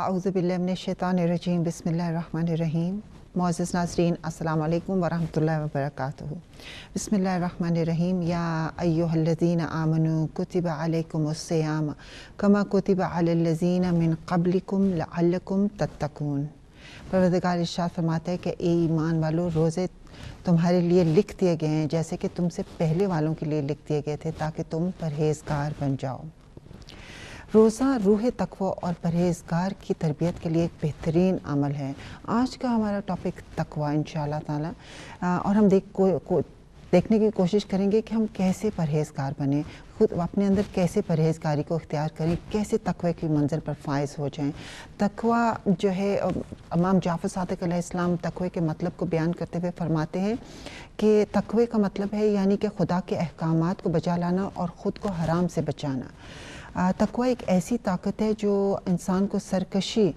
اعوذ باللہ من الشیطان الرجیم بسم اللہ الرحمن الرحیم۔ معزز ناظرین السلام علیکم ورحمۃ اللہ وبرکاتہ۔ بسم اللہ الرحمن الرحیم۔ یا ایھا الذین آمنوا کتب علیکم الصیام کما کتب علی الذین من قبلکم لعلکم تتقون۔ پروردگار ارشاد فرماتا ہے کہ اے ایمان والو، روزے تمہارے لیے لکھ دیے گئے ہیں جیسے کہ تم سے پہلے والوں کے لیے لکھ دیے گئے تھے تاکہ تم پرہیزگار بن جاؤ۔ روزہ روح تقوی اور پرہیزگار کی تربیت کے لیے ایک بہترین عمل ہے۔ آج کا ہمارا ٹاپک تقوی انشاءاللہ تعالی، اور ہم دیکھنے کی کوشش کریں گے کہ ہم کیسے پرہیزگار بنیں، خود اپنے اندر کیسے پرہیزگاری کو اختیار کریں، کیسے تقوی کی منزل پر فائز ہو جائیں۔ تقوی جو ہے، امام جعفر صادق علیہ السلام تقوی کے مطلب کو بیان کرتے ہوئے فرماتے ہیں کہ تقوی کا مطلب ہے یعنی کہ خدا کے احکامات کو بجا لانا اور خود کو حرام سے بچانا۔ تقوی ایک ایسی طاقت ہے جو انسان کو سرکشی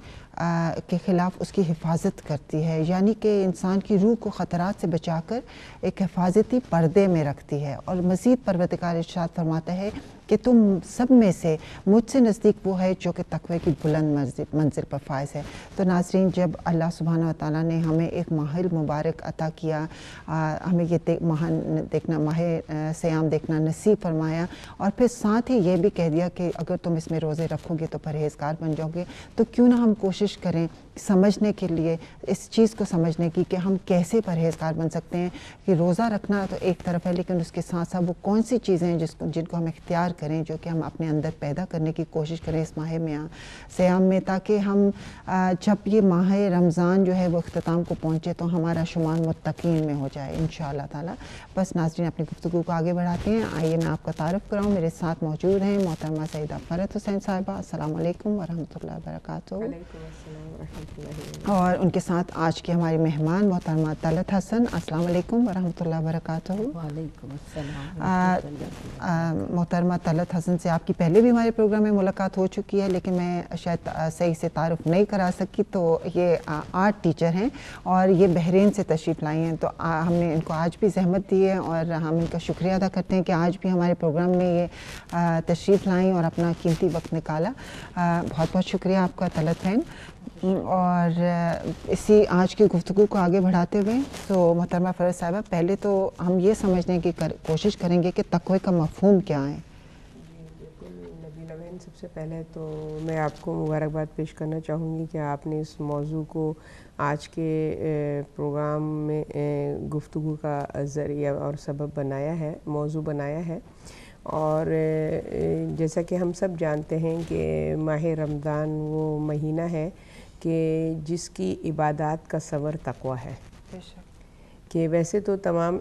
کے خلاف اس کی حفاظت کرتی ہے، یعنی کہ انسان کی روح کو خطرات سے بچا کر ایک حفاظتی پردے میں رکھتی ہے۔ اور مزید پروردگار ارشاد فرماتا ہے کہ تم سب میں سے مجھ سے نزدیک وہ ہے جو کہ تقوی کی بلند منزل پر فائز ہے۔ تو ناظرین، جب اللہ سبحانہ وتعالیٰ نے ہمیں ایک ماہ مبارک عطا کیا، ہمیں یہ ماہ صیام دیکھنا نصیب فرمایا، اور پھر ساتھ ہی یہ بھی کہہ دیا کہ اگر تم اس میں روزے رکھو گے تو پرہیزگار بن جاؤ گے، تو کیوں نہ ہم کوشش کریں سمجھنے کے لیے، اس چیز کو سمجھنے کی کہ ہم کیسے پرہیزگار بن سکتے ہیں۔ کہ روزہ رکھنا تو ایک طرف ہے، لیکن اس کے ساتھ ساتھ وہ کون سی چیزیں ہیں جن کو ہم اختیار کریں، جو کہ ہم اپنے اندر پیدا کرنے کی کوشش کریں اس ماہ میں صیام میں، تاکہ ہم جب یہ ماہ رمضان جو ہے وہ اختتام کو پہنچے تو ہمارا شمار متقین میں ہو جائے انشاءاللہ تعالی۔ بس ناظرین، اپنی گفتگو کو آگے بڑھاتے ہیں۔ آئیے میں آپ کا تعارف کراؤں۔ میرے ساتھ موجود ہیں محترمہ سیدہ فرحت حسین صاحبہ، السلام علیکم ورحمۃ اللہ وبرکاتہ۔ وعلیکم السلام ورحمۃ اللہ۔ اور ان کے ساتھ آج کے ہمارے مہمان محترمہ طلعت حسن، السلام علیکم ورحمۃ اللہ وبرکاتہ۔ وعلیکم السلام۔ محترمہ طلعت حسن سے آپ کی پہلے بھی ہمارے پروگرام میں ملاقات ہو چکی ہے، لیکن میں شاید صحیح سے تعارف نہیں کرا سکی۔ تو یہ آرٹ ٹیچر ہیں اور یہ بحرین سے تشریف لائی ہیں، تو ہم نے ان کو آج بھی زحمت دی ہے اور ہم ان کا شکریہ ادا کرتے ہیں کہ آج بھی ہمارے پروگرام میں یہ تشریف لائیں اور اپنا قیمتی وقت نکالا۔ بہت بہت شکریہ آپ کا طلعت بہن۔ اور اسی آج کی گفتگو کو آگے بڑھاتے ہوئے تو محترمہ فرحت صاحبہ، پہلے تو ہم یہ سمجھنے کی کوشش کریں گے کہ تقوی کا مفہوم کیا ہے۔ بالکل نبیلہ بہن، سب سے پہلے تو میں آپ کو مبارکباد پیش کرنا چاہوں گی کہ آپ نے اس موضوع کو آج کے پروگرام میں گفتگو کا ذریعہ اور سبب بنایا ہے، موضوع بنایا ہے۔ اور جیسا کہ ہم سب جانتے ہیں کہ ماہ رمضان وہ مہینہ ہے کہ جس کی عبادات کا ثمر تقوی ہے۔ کہ ویسے تو تمام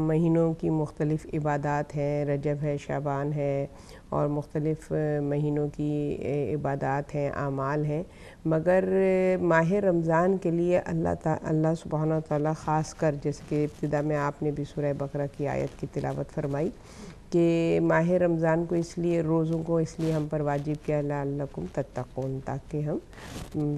مہینوں کی مختلف عبادات ہیں، رجب ہے، شعبان ہے، اور مختلف مہینوں کی عبادات ہیں، اعمال ہیں، مگر ماہ رمضان کے لیے اللہ سبحانہ وتعالیٰ خاص کر، جیسے کہ ابتدا میں آپ نے بھی سورہ بقرہ کی آیت کی تلاوت فرمائی کہ ماہ رمضان کو اس لیے، روزوں کو اس لیے ہم پر واجب کیا، لعلکم تتقون، تاکہ ہم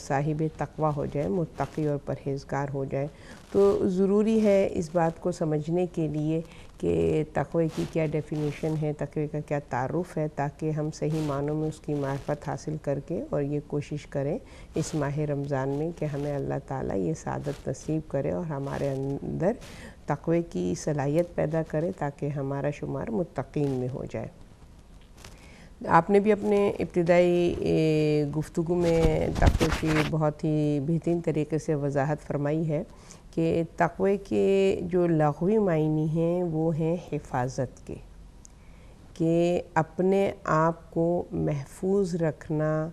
صاحب تقوی ہو جائیں، متقی اور پرہیزگار ہو جائیں۔ تو ضروری ہے اس بات کو سمجھنے کے لیے کہ تقوی کی کیا ڈیفینیشن ہے، تقوی کا کیا تعارف ہے، تاکہ ہم صحیح معنوں میں اس کی معرفت حاصل کر کے اور یہ کوشش کریں اس ماہ رمضان میں کہ ہمیں اللہ تعالیٰ یہ سعادت نصیب کرے اور ہمارے اندر تقوی کی صلاحیت پیدا کرے تاکہ ہمارا شمار متقین میں ہو جائے۔ آپ نے بھی اپنے ابتدائی گفتگو میں تقوی کی بہت ہی بہترین طریقے سے وضاحت فرمائی ہے کہ تقوی کے جو لغوی معنی ہیں وہ ہیں حفاظت کے، کہ اپنے آپ کو محفوظ رکھنا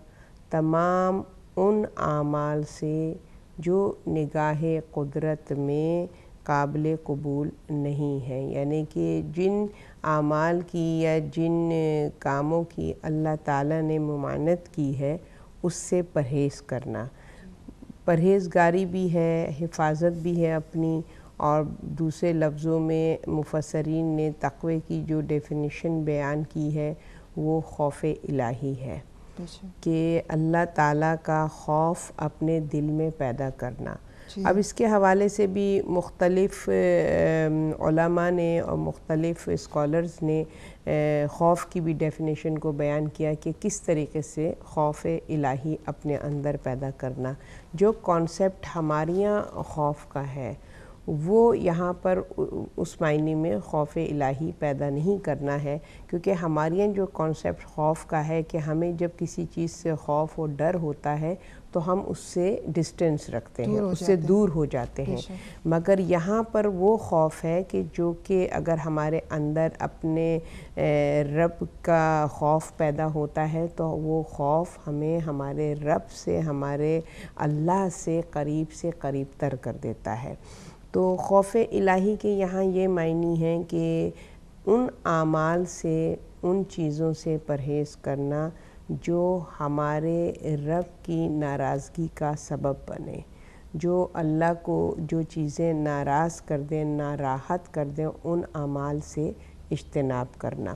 تمام ان اعمال سے جو نگاہ قدرت میں قابل قبول نہیں ہے، یعنی کہ جن اعمال کی یا جن کاموں کی اللہ تعالیٰ نے ممانعت کی ہے اس سے پرہیز کرنا۔ پرہیزگاری بھی ہے، حفاظت بھی ہے اپنی، اور دوسرے لفظوں میں مفسرین نے تقوی کی جو ڈیفینیشن بیان کی ہے وہ خوف الہی ہے، کہ اللہ تعالیٰ کا خوف اپنے دل میں پیدا کرنا۔ اب اس کے حوالے سے بھی مختلف علماء نے اور مختلف اسکالرز نے خوف کی بھی ڈیفینیشن کو بیان کیا کہ کس طریقے سے خوف الہی اپنے اندر پیدا کرنا. جو کانسیپٹ ہمارے یہاں خوف کا ہے وہ یہاں پر اس معنی میں خوف الہی پیدا نہیں کرنا ہے، کیونکہ ہمارے یہاں جو کانسیپٹ خوف کا ہے کہ ہمیں جب کسی چیز سے خوف اور ڈر ہوتا ہے تو ہم اس سے ڈسٹینس رکھتے ہیں، اس سے دور ہو جاتے ہیں. مگر یہاں پر وہ خوف ہے کہ جو کہ اگر ہمارے اندر اپنے رب کا خوف پیدا ہوتا ہے تو وہ خوف ہمیں ہمارے رب سے، ہمارے اللہ سے قریب تر کر دیتا ہے. تو خوف الہی کے یہاں یہ معنی ہیں کہ ان اعمال سے، ان چیزوں سے پرہیز کرنا جو ہمارے رب کی ناراضگی کا سبب بنے، جو اللہ کو جو چیزیں ناراض کر دیں، ناراحت کر دیں، ان اعمال سے اجتناب کرنا.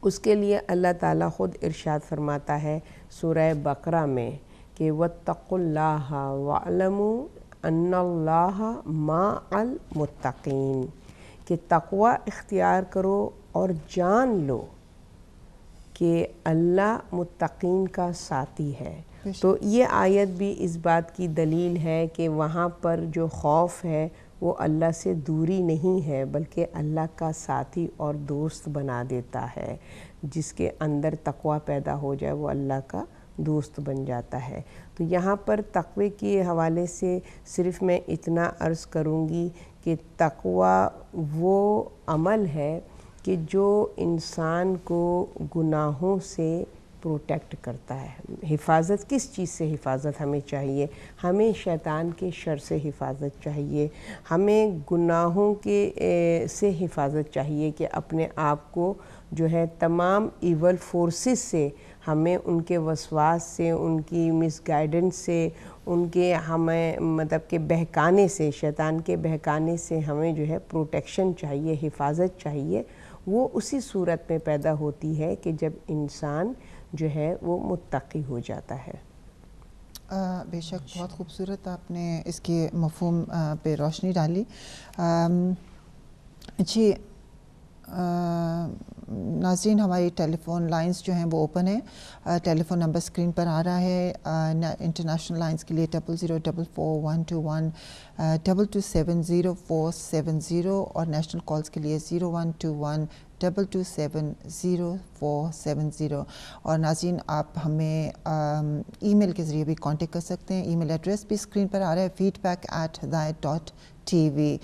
اس کے لیے اللہ تعالیٰ خود ارشاد فرماتا ہے سورہ بقرہ میں کہ وَاتَّقُوا اللَّهَ وَاعْلَمُوا ان اللہ مع المتقین، کہ تقوی اختیار کرو اور جان لو کہ اللہ متقین کا ساتھی ہے. تو یہ آیت بھی اس بات کی دلیل ہے کہ وہاں پر جو خوف ہے وہ اللہ سے دوری نہیں ہے بلکہ اللہ کا ساتھی اور دوست بنا دیتا ہے. جس کے اندر تقوی پیدا ہو جائے وہ اللہ کا دوست بن جاتا ہے. تو یہاں پر تقوی کے حوالے سے صرف میں اتنا عرض کروں گی کہ تقوی وہ عمل ہے کہ جو انسان کو گناہوں سے پروٹیکٹ کرتا ہے. حفاظت کس چیز سے حفاظت ہمیں چاہیے؟ ہمیں شیطان کے شر سے حفاظت چاہیے، ہمیں گناہوں کے سے حفاظت چاہیے کہ اپنے آپ کو جو ہے تمام ایول فورسز سے، ہمیں ان کے وسواس سے، ان کی مس گائیڈنس سے، ان کے ہمیں مطلب کہ بہکانے سے، شیطان کے بہکانے سے ہمیں جو ہے پروٹیکشن چاہیے، حفاظت چاہیے. وہ اسی صورت میں پیدا ہوتی ہے کہ جب انسان جو ہے وہ متقی ہو جاتا ہے. بے شک بہت خوبصورت آپ نے اس کے مفہوم پہ روشنی ڈالی. جی ناظرین، ہماری ٹیلی فون لائنز جو ہیں وہ اوپن ہیں. ٹیلی فون نمبر اسکرین پر آ رہا ہے. انٹرنیشنل لائنز کے لیے 00441212270470 اور نیشنل کالز کے لیے 012122700470. اور ناظرین آپ ہمیں ای میل کے ذریعے بھی کانٹیکٹ کر سکتے ہیں. ای میل ایڈریس بھی اسکرین پر آ رہا ہے feedback@hidayat.tv.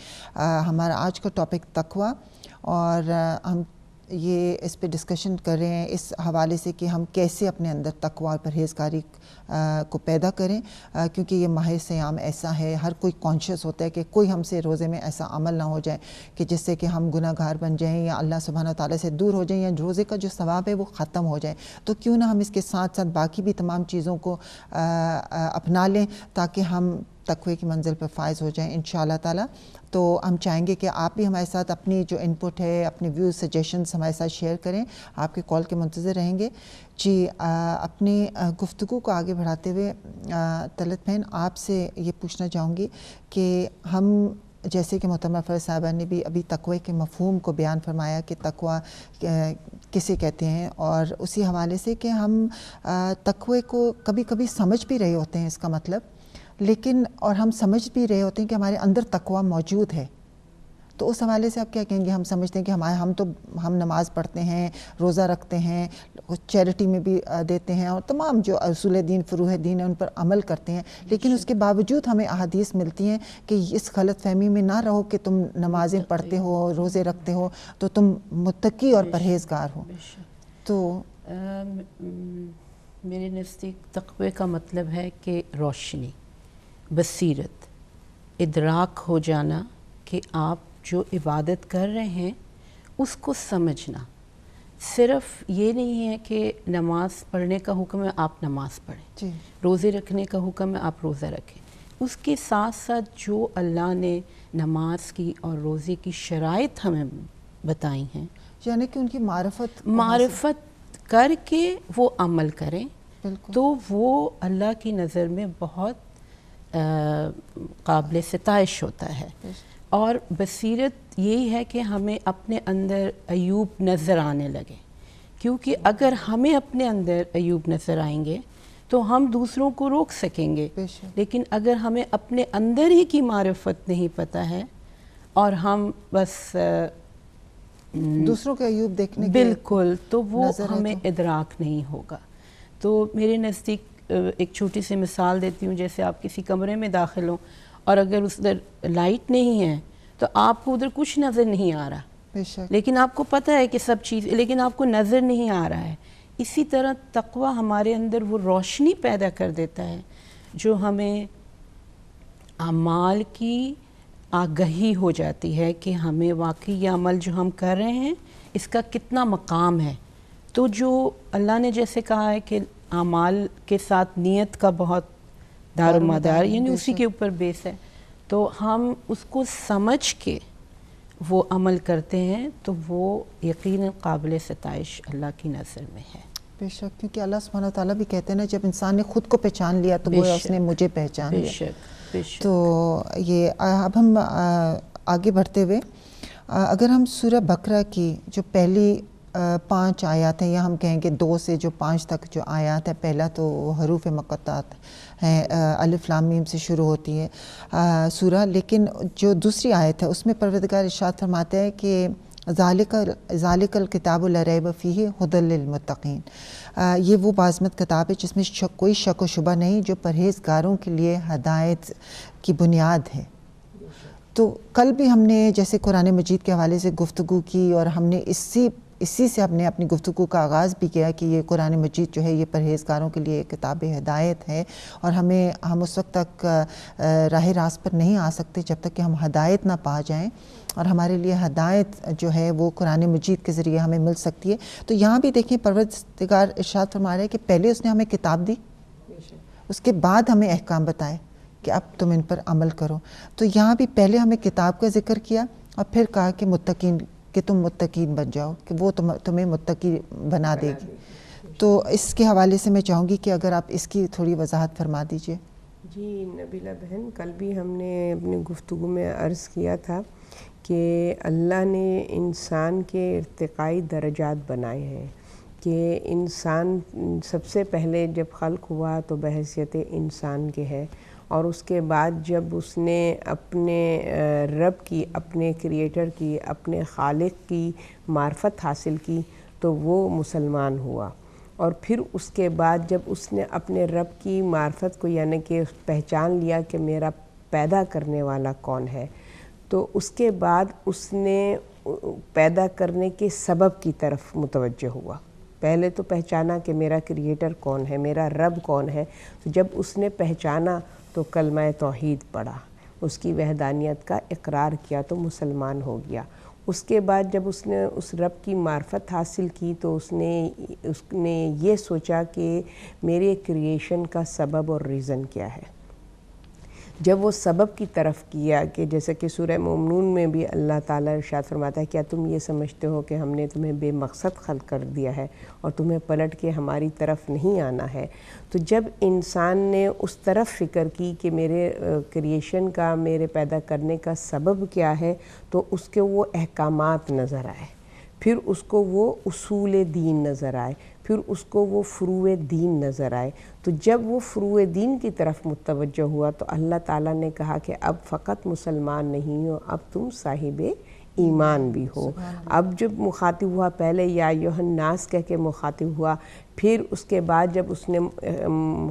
ہمارا آج کا ٹاپک تقوی، اور ہم یہ اس پہ ڈسکشن کر رہے ہیں اس حوالے سے کہ ہم کیسے اپنے اندر تقوی اور پرہیزگاری کو پیدا کریں، کیونکہ یہ ماہ صیام ایسا ہے، ہر کوئی کانشیس ہوتا ہے کہ کوئی ہم سے روزے میں ایسا عمل نہ ہو جائے کہ جس سے کہ ہم گناہ گار بن جائیں یا اللہ سبحانہ تعالیٰ سے دور ہو جائیں، یا روزے کا جو ثواب ہے وہ ختم ہو جائے. تو کیوں نہ ہم اس کے ساتھ ساتھ باقی بھی تمام چیزوں کو اپنا لیں تاکہ ہم تقوی کی منزل پر فائز ہو جائیں انشاءاللہ تعالیٰ. تو ہم چاہیں گے کہ آپ بھی ہمارے ساتھ اپنی جو انپٹ ہے، اپنی ویوز سجیشنز ہمارے ساتھ شیئر کریں. آپ کے کال کے منتظر رہیں گے. جی اپنی گفتگو کو آگے بڑھاتے ہوئے طلعت بہن آپ سے یہ پوچھنا چاہوں گی کہ ہم جیسے کہ محترمہ فرز صاحبہ نے بھی ابھی تقوی کے مفہوم کو بیان فرمایا کہ تقوی کسے کہتے ہیں، اور اسی حوالے سے کہ ہم تقوی کو کبھی کبھی سمجھ بھی رہے ہوتے ہیں اس کا مطلب، لیکن اور ہم سمجھ بھی رہے ہوتے ہیں کہ ہمارے اندر تقوی موجود ہے. تو اس حوالے سے آپ کیا کہیں گے؟ ہم سمجھتے ہیں کہ ہم نماز پڑھتے ہیں، روزہ رکھتے ہیں، چیریٹی میں بھی دیتے ہیں، اور تمام جو اصول دین، فروع دین ہیں ان پر عمل کرتے ہیں، لیکن اس کے باوجود ہمیں احادیث ملتی ہیں کہ اس غلط فہمی میں نہ رہو کہ تم نمازیں پڑھتے ہو، روزے رکھتے ہو تو تم متقی اور پرہیزگار ہو. تو میرے نزدیک تقوی کا مطلب ہے کہ روشنی، بصیرت، ادراک ہو جانا کہ آپ جو عبادت کر رہے ہیں اس کو سمجھنا. صرف یہ نہیں ہے کہ نماز پڑھنے کا حکم ہے آپ نماز پڑھیں، روزے رکھنے کا حکم ہے آپ روزہ رکھیں. اس کے ساتھ ساتھ جو اللہ نے نماز کی اور روزے کی شرائط ہمیں بتائی ہیں، یعنی کہ ان کی معرفت کر کے وہ عمل کریں، تو وہ اللہ کی نظر میں بہت قابل ستائش ہوتا ہے. اور بصیرت یہی ہے کہ ہمیں اپنے اندر عیوب نظر آنے لگے، کیونکہ اگر ہمیں اپنے اندر عیوب نظر آئیں گے تو ہم دوسروں کو روک سکیں گے. لیکن اگر ہمیں اپنے اندر ہی کی معرفت نہیں پتہ ہے اور ہم بس دوسروں کے عیوب دیکھنے کے بالکل، تو وہ ہمیں ادراک نہیں ہوگا. تو میرے نزدیک ایک چھوٹی سی مثال دیتی ہوں. جیسے آپ کسی کمرے میں داخل ہوں اور اگر اس ادھر لائٹ نہیں ہے تو آپ کو ادھر کچھ نظر نہیں آ رہا، لیکن آپ کو پتہ ہے کہ سب چیز، لیکن آپ کو نظر نہیں آ رہا ہے. اسی طرح تقویٰ ہمارے اندر وہ روشنی پیدا کر دیتا ہے جو ہمیں اعمال کی آگہی ہو جاتی ہے کہ ہمیں واقعی یہ عمل جو ہم کر رہے ہیں اس کا کتنا مقام ہے. تو جو اللہ نے جیسے کہا ہے کہ اعمال کے ساتھ نیت کا بہت دار و مدار، یعنی اسی کے اوپر بیس ہے، تو ہم اس کو سمجھ کے وہ عمل کرتے ہیں تو وہ یقیناً قابل ستائش اللہ کی نظر میں ہے. بے شک، کیونکہ اللہ سبحانہ وتعالیٰ بھی کہتے ہیں نا، جب انسان نے خود کو پہچان لیا تو گویا اس نے مجھے پہچان لیا. تو یہ اب ہم آگے بڑھتے ہوئے اگر ہم سورہ بقرہ کی جو پہلی 5 آیات ہیں، یا ہم کہیں گے 2 سے جو 5 تک جو آیات ہیں، پہلا تو حروف مقطعات ہیں، الف لام میم سے شروع ہوتی ہے سورہ. لیکن جو دوسری آیت ہے اس میں پروردگار ارشاد فرماتے ہیں کہ ذالک الکتاب لا ریب فیہ ھدی للمتقین. یہ وہ باعظمت کتاب ہے جس میں کوئی شک و شبہ نہیں، جو پرہیزگاروں کے لیے ہدایت کی بنیاد ہے. تو کل بھی ہم نے جیسے قرآن مجید کے حوالے سے گفتگو کی، اور ہم نے اسی سے ہم نے اپنی گفتگو کا آغاز بھی کیا کہ یہ قرآن مجید جو ہے یہ پرہیزگاروں کے لیے کتاب ہدایت ہے، اور ہم اس وقت تک راہ راست پر نہیں آ سکتے جب تک کہ ہم ہدایت نہ پا جائیں، اور ہمارے لیے ہدایت جو ہے وہ قرآن مجید کے ذریعے ہمیں مل سکتی ہے. تو یہاں بھی دیکھیں پروردگار ارشاد فرما رہے ہیں کہ پہلے اس نے ہمیں کتاب دی، اس کے بعد ہمیں احکام بتائے کہ اب تم ان پر عمل کرو. تو یہاں بھی پہلے ہمیں کتاب کا ذکر کیا اور پھر کہا کہ متقین، کہ تم متقین بن جاؤ، کہ وہ تمہیں متقی بنا دے گی. تو اس کے حوالے سے میں چاہوں گی کہ اگر آپ اس کی تھوڑی وضاحت فرما دیجئے. جی نبیلہ بہن، کل بھی ہم نے اپنی گفتگو میں عرض کیا تھا کہ اللہ نے انسان کے ارتقائی درجات بنائے ہیں، کہ انسان سب سے پہلے جب خلق ہوا تو بحیثیت انسان کے ہے، اور اس کے بعد جب اس نے اپنے رب کی، اپنے کریٹر کی، اپنے خالق کی معرفت حاصل کی تو وہ مسلمان ہوا. اور پھر اس کے بعد جب اس نے اپنے رب کی معرفت کو، یعنی کہ پہچان لیا کہ میرا پیدا کرنے والا کون ہے، تو اس کے بعد اس نے پیدا کرنے کے سبب کی طرف متوجہ ہوا. پہلے تو پہچانا کہ میرا کریٹر کون ہے، میرا رب کون ہے. تو جب اس نے پہچانا تو کلمہ توحید پڑھا، اس کی وحدانیت کا اقرار کیا تو مسلمان ہو گیا. اس کے بعد جب اس نے اس رب کی معرفت حاصل کی تو اس نے یہ سوچا کہ میرے کریشن کا سبب اور ریزن کیا ہے. جب وہ سبب کی طرف کیا، کہ جیسے کہ سورہ مومنون میں بھی اللہ تعالیٰ ارشاد فرماتا ہے، کیا تم یہ سمجھتے ہو کہ ہم نے تمہیں بے مقصد خلق کر دیا ہے اور تمہیں پلٹ کے ہماری طرف نہیں آنا ہے. تو جب انسان نے اس طرف فکر کی کہ میرے کریشن کا، میرے پیدا کرنے کا سبب کیا ہے، تو اس کے وہ احکامات نظر آئے، پھر اس کو وہ اصول دین نظر آئے، پھر اس کو وہ فروع دین نظر آئے. تو جب وہ فروع دین کی طرف متوجہ ہوا تو اللہ تعالیٰ نے کہا کہ اب فقط مسلمان نہیں ہو، اب تم صاحب ایمان بھی ہو. اب جب مخاطب ہوا، پہلے یا ایھا الناس کہہ کے مخاطب ہوا، پھر اس کے بعد جب اس نے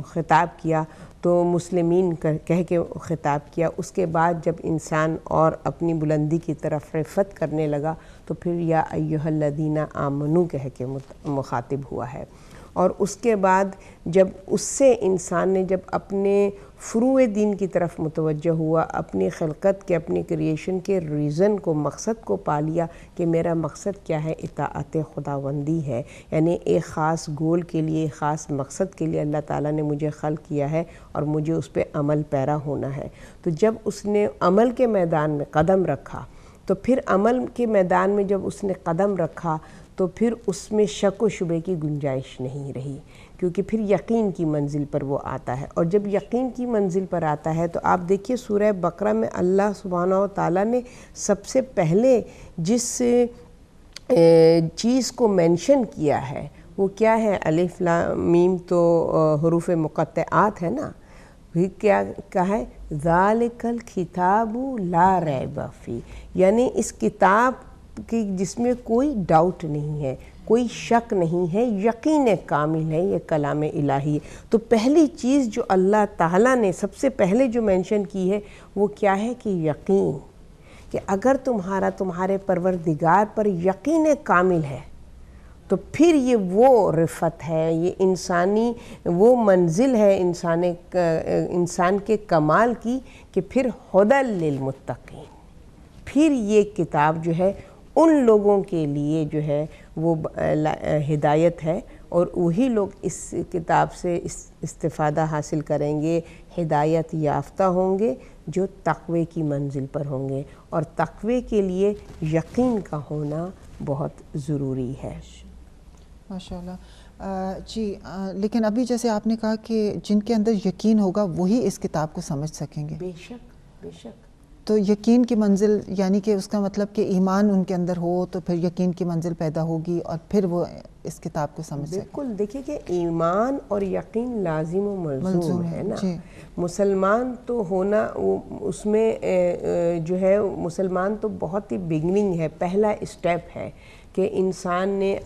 خطاب کیا تو مسلمین کہہ کے خطاب کیا. اس کے بعد جب انسان اور اپنی بلندی کی طرف رفعت کرنے لگا تو پھر یا ایھا الذین آمنوا کہہ کے مخاطب ہوا ہے. اور اس کے بعد جب اس سے انسان نے جب اپنے فروع دین کی طرف متوجہ ہوا، اپنی خلقت کے، اپنی کریشن کے ریزن کو، مقصد کو پا لیا کہ میرا مقصد کیا ہے، اطاعت خداوندی ہے، یعنی ایک خاص گول کے لیے، ایک خاص مقصد کے لیے اللہ تعالیٰ نے مجھے خلق کیا ہے اور مجھے اس پہ عمل پیرا ہونا ہے. تو جب اس نے عمل کے میدان میں قدم رکھا، تو پھر عمل کے میدان میں جب اس نے قدم رکھا تو پھر اس میں شک و شبے کی گنجائش نہیں رہی، کیونکہ پھر یقین کی منزل پر وہ آتا ہے۔ اور جب یقین کی منزل پر آتا ہے تو آپ دیکھیے سورہ بقرہ میں اللہ سبحانہ و تعالیٰ نے سب سے پہلے جس چیز کو مینشن کیا ہے وہ کیا ہے؟ الف لام میم تو حروف مقطعات ہے نا، پھر کیا کہا ہے؟ ذالک الکتاب لا ریب فیہ، یعنی اس کتاب کی جس میں کوئی ڈاؤٹ نہیں ہے، کوئی شک نہیں ہے، یقین کامل ہے، یہ کلام الہی ہے۔ تو پہلی چیز جو اللہ تعالیٰ نے سب سے پہلے جو مینشن کی ہے وہ کیا ہے کہ یقین، کہ اگر تمہارے پروردگار پر یقین کامل ہے تو پھر یہ وہ رفت ہے، یہ انسانی وہ منزل ہے انسان کے کمال کی کہ پھر ھدی للمتقین، پھر یہ کتاب جو ہے ان لوگوں کے لیے جو ہے وہ ہدایت ہے، اور وہی لوگ اس کتاب سے استفادہ حاصل کریں گے، ہدایت یافتہ ہوں گے جو تقوی کی منزل پر ہوں گے، اور تقوی کے لیے یقین کا ہونا بہت ضروری ہے۔ ماشاءاللہ جی، لیکن ابھی جیسے آپ نے کہا کہ جن کے اندر یقین ہوگا وہی اس کتاب کو سمجھ سکیں گے۔ بے شک بے شک۔ تو یقین کی منزل یعنی کہ اس کا مطلب کہ ایمان ان کے اندر ہو تو پھر یقین کی منزل پیدا ہوگی اور پھر وہ اس کتاب کو سمجھ سکیں۔ بالکل، دیکھیے کہ ایمان اور یقین لازم و ملزوم ہے نا۔ مسلمان تو ہونا اس میں جو ہے مسلمان تو بہت ہی بگننگ ہے، پہلا اسٹیپ ہے کہ انسان نے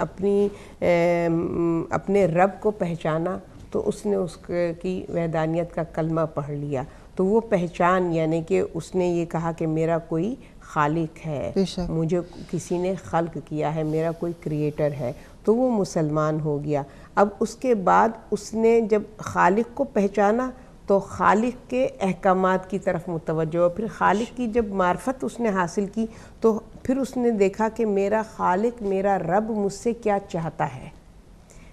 اپنے رب کو پہچانا تو اس نے اس کی وحدانیت کا کلمہ پڑھ لیا، تو وہ پہچان یعنی کہ اس نے یہ کہا کہ میرا کوئی خالق ہے، مجھے کسی نے خلق کیا ہے، میرا کوئی کریٹر ہے، تو وہ مسلمان ہو گیا۔ اب اس کے بعد اس نے جب خالق کو پہچانا تو خالق کے احکامات کی طرف متوجہ ہو، پھر خالق کی جب معرفت اس نے حاصل کی تو پھر اس نے دیکھا کہ میرا خالق، میرا رب مجھ سے کیا چاہتا ہے۔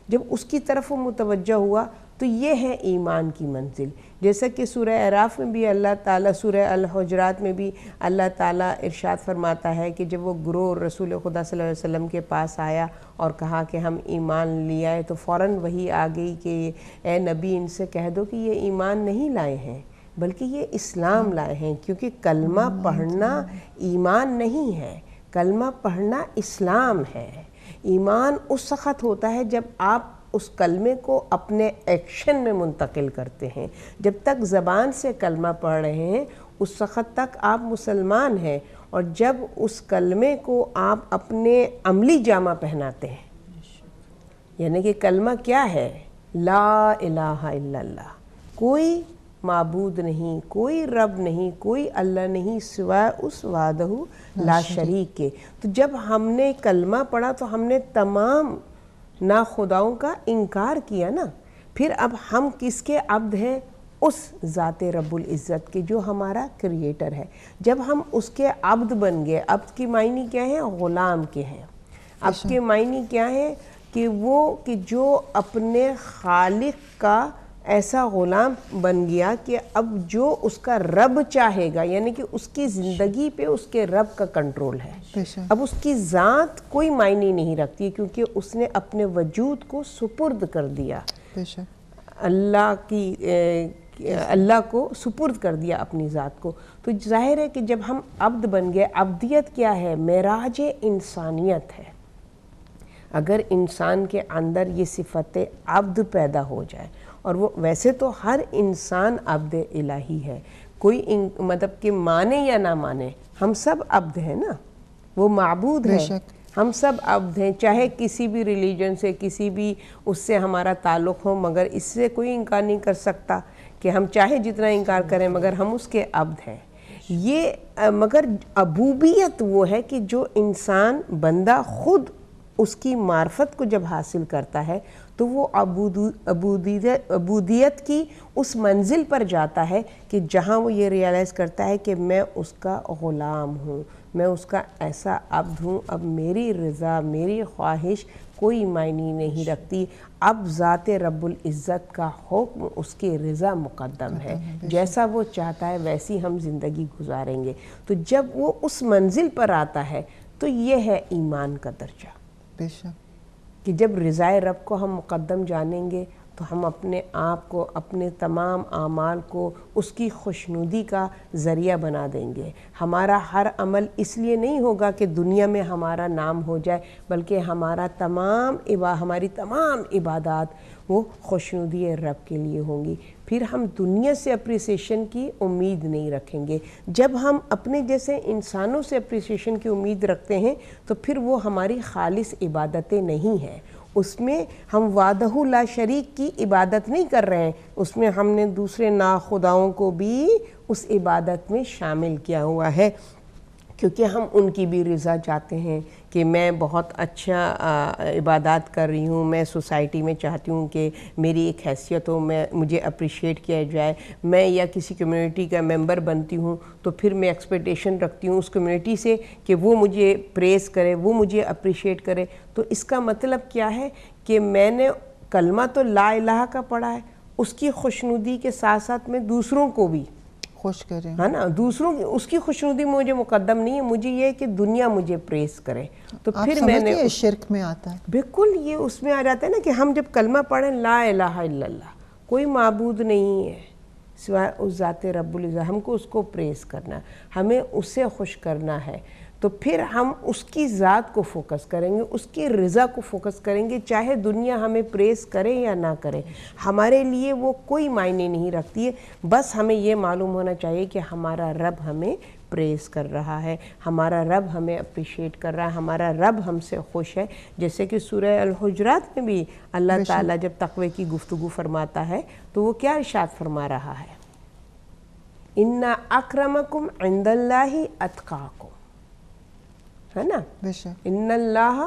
جب اس کی طرف وہ متوجہ ہوا تو یہ ہے ایمان کی منزل۔ جیسا کہ سورہ اعراف میں بھی اللہ تعالیٰ، سورہ الحجرات میں بھی اللہ تعالیٰ ارشاد فرماتا ہے کہ جب وہ گروہ رسول خدا صلی اللہ علیہ وسلم کے پاس آیا اور کہا کہ ہم ایمان لے آئے تو فوراً وہی آ گئی کہ اے نبی ان سے کہہ دو کہ یہ ایمان نہیں لائے ہیں بلکہ یہ اسلام لائے ہیں، کیونکہ کلمہ پڑھنا ایمان نہیں ہے، کلمہ پڑھنا اسلام ہے۔ ایمان اس وقت ہوتا ہے جب آپ اس کلمے کو اپنے ایکشن میں منتقل کرتے ہیں۔ جب تک زبان سے کلمہ پڑھ رہے ہیں اس وقت تک آپ مسلمان ہیں، اور جب اس کلمے کو آپ اپنے عملی جامہ پہناتے ہیں، یعنی کہ کلمہ کیا ہے؟ لا الہ الا اللہ، کوئی معبود نہیں، کوئی رب نہیں، کوئی اللہ نہیں سوائے اس وحدہ لا شریک کے۔ تو جب ہم نے کلمہ پڑھا تو ہم نے تمام ناخداؤں کا انکار کیا نا۔ پھر اب ہم کس کے عبد ہیں؟ اس ذات رب العزت کے جو ہمارا کریٹر ہے۔ جب ہم اس کے عبد بن گئے، عبد کی معنی کیا ہے؟ غلام کے ہیں۔ عبد کے معنی کیا ہے؟ کہ وہ کہ جو اپنے خالق کا ایسا غلام بن گیا کہ اب جو اس کا رب چاہے گا، یعنی کہ اس کی زندگی پہ اس کے رب کا کنٹرول ہے۔ اب اس کی ذات کوئی معنی نہیں رکھتی کیونکہ اس نے اپنے وجود کو سپرد کر دیا، اللہ کو سپرد کر دیا اپنی ذات کو۔ تو ظاہر ہے کہ جب ہم عبد بن گئے، عبدیت کیا ہے؟ معراج انسانیت ہے۔ اگر انسان کے اندر یہ صفت عبد پیدا ہو جائے، اور وہ ویسے تو ہر انسان عبد الہی ہے، کوئی مطلب کہ مانے یا نہ مانے ہم سب عبد ہیں نا، وہ معبود ہے، ہم سب عبد ہیں، چاہے کسی بھی ریلیجن سے، کسی بھی اس سے ہمارا تعلق ہو، مگر اس سے کوئی انکار نہیں کر سکتا کہ ہم چاہے جتنا انکار کریں مگر ہم اس کے عبد ہیں۔ یہ مگر عبودیت وہ ہے کہ جو انسان بندہ خود اس کی معرفت کو جب حاصل کرتا ہے تو وہ عبودیت کی اس منزل پر جاتا ہے کہ جہاں وہ یہ ریالائز کرتا ہے کہ میں اس کا غلام ہوں، میں اس کا ایسا عبد ہوں، اب میری رضا، میری خواہش کوئی معنی نہیں رکھتی، اب ذات رب العزت کا حکم، اس کی رضا مقدم ہے، جیسا وہ چاہتا ہے ویسی ہم زندگی گزاریں گے۔ تو جب وہ اس منزل پر آتا ہے تو یہ ہے ایمان کا درجہ۔ بے شک کہ جب رضائے رب کو ہم مقدم جانیں گے تو ہم اپنے آپ کو، اپنے تمام اعمال کو اس کی خوشنودی کا ذریعہ بنا دیں گے. ہمارا ہر عمل اس لیے نہیں ہوگا کہ دنیا میں ہمارا نام ہو جائے، بلکہ ہماری تمام عبادات وہ خوشنودی رب کے لیے ہوں گی. پھر ہم دنیا سے اپریسیشن کی امید نہیں رکھیں گے. جب ہم اپنے جیسے انسانوں سے اپریسیشن کی امید رکھتے ہیں تو پھر وہ ہماری خالص عبادتیں نہیں ہیں. اس میں ہم وحدہ لا شریک کی عبادت نہیں کر رہے ہیں، اس میں ہم نے دوسرے ناخداؤں کو بھی اس عبادت میں شامل کیا ہوا ہے، کیونکہ ہم ان کی بھی رضا چاہتے ہیں کہ میں بہت اچھا عبادات کر رہی ہوں، میں سوسائٹی میں چاہتی ہوں کہ میری ایک حیثیت ہو، مجھے اپریشیٹ کیا جائے. میں یا کسی کمیونٹی کا ممبر بنتی ہوں تو پھر میں ایکسپیکٹیشن رکھتی ہوں اس کمیونٹی سے کہ وہ مجھے پریز کرے، وہ مجھے اپریشیٹ کرے. تو اس کا مطلب کیا ہے کہ میں نے کلمہ تو لا الہ کا پڑھا ہے، اس کی خوشنودی کے ساتھ ساتھ میں دوسروں کو بھی خوش کریں، ہے نا، دوسروں کی اس کی خوشنودی مجھے مقدم نہیں ہے، مجھے یہ کہ دنیا مجھے پریز کرے. تو پھر میں نے شرک میں آتا ہے. بالکل یہ اس میں آ جاتا ہے نا کہ ہم جب کلمہ پڑھیں لا الہ الا اللہ، کوئی معبود نہیں ہے سوائے اس ذات رب العزت، ہم کو اس کو پریز کرنا، ہمیں اسے خوش کرنا ہے. تو پھر ہم اس کی ذات کو فوکس کریں گے، اس کی رضا کو فوکس کریں گے، چاہے دنیا ہمیں پریز کرے یا نہ کرے، ہمارے لیے وہ کوئی معنی نہیں رکھتی ہے. بس ہمیں یہ معلوم ہونا چاہیے کہ ہمارا رب ہمیں پریز کر رہا ہے، ہمارا رب ہمیں اپریشیٹ کر رہا ہے، ہمارا رب ہم سے خوش ہے. جیسے کہ سورہ الحجرات میں بھی اللہ تعالیٰ جب تقوی کی گفتگو فرماتا ہے تو وہ کیا ارشاد فرما رہا ہے؟ اِنَّ أَكْرَمَكُمْ عِنْدَ اللَّهِ أَتْقَاكُمْ، ہے نا، ان اللہ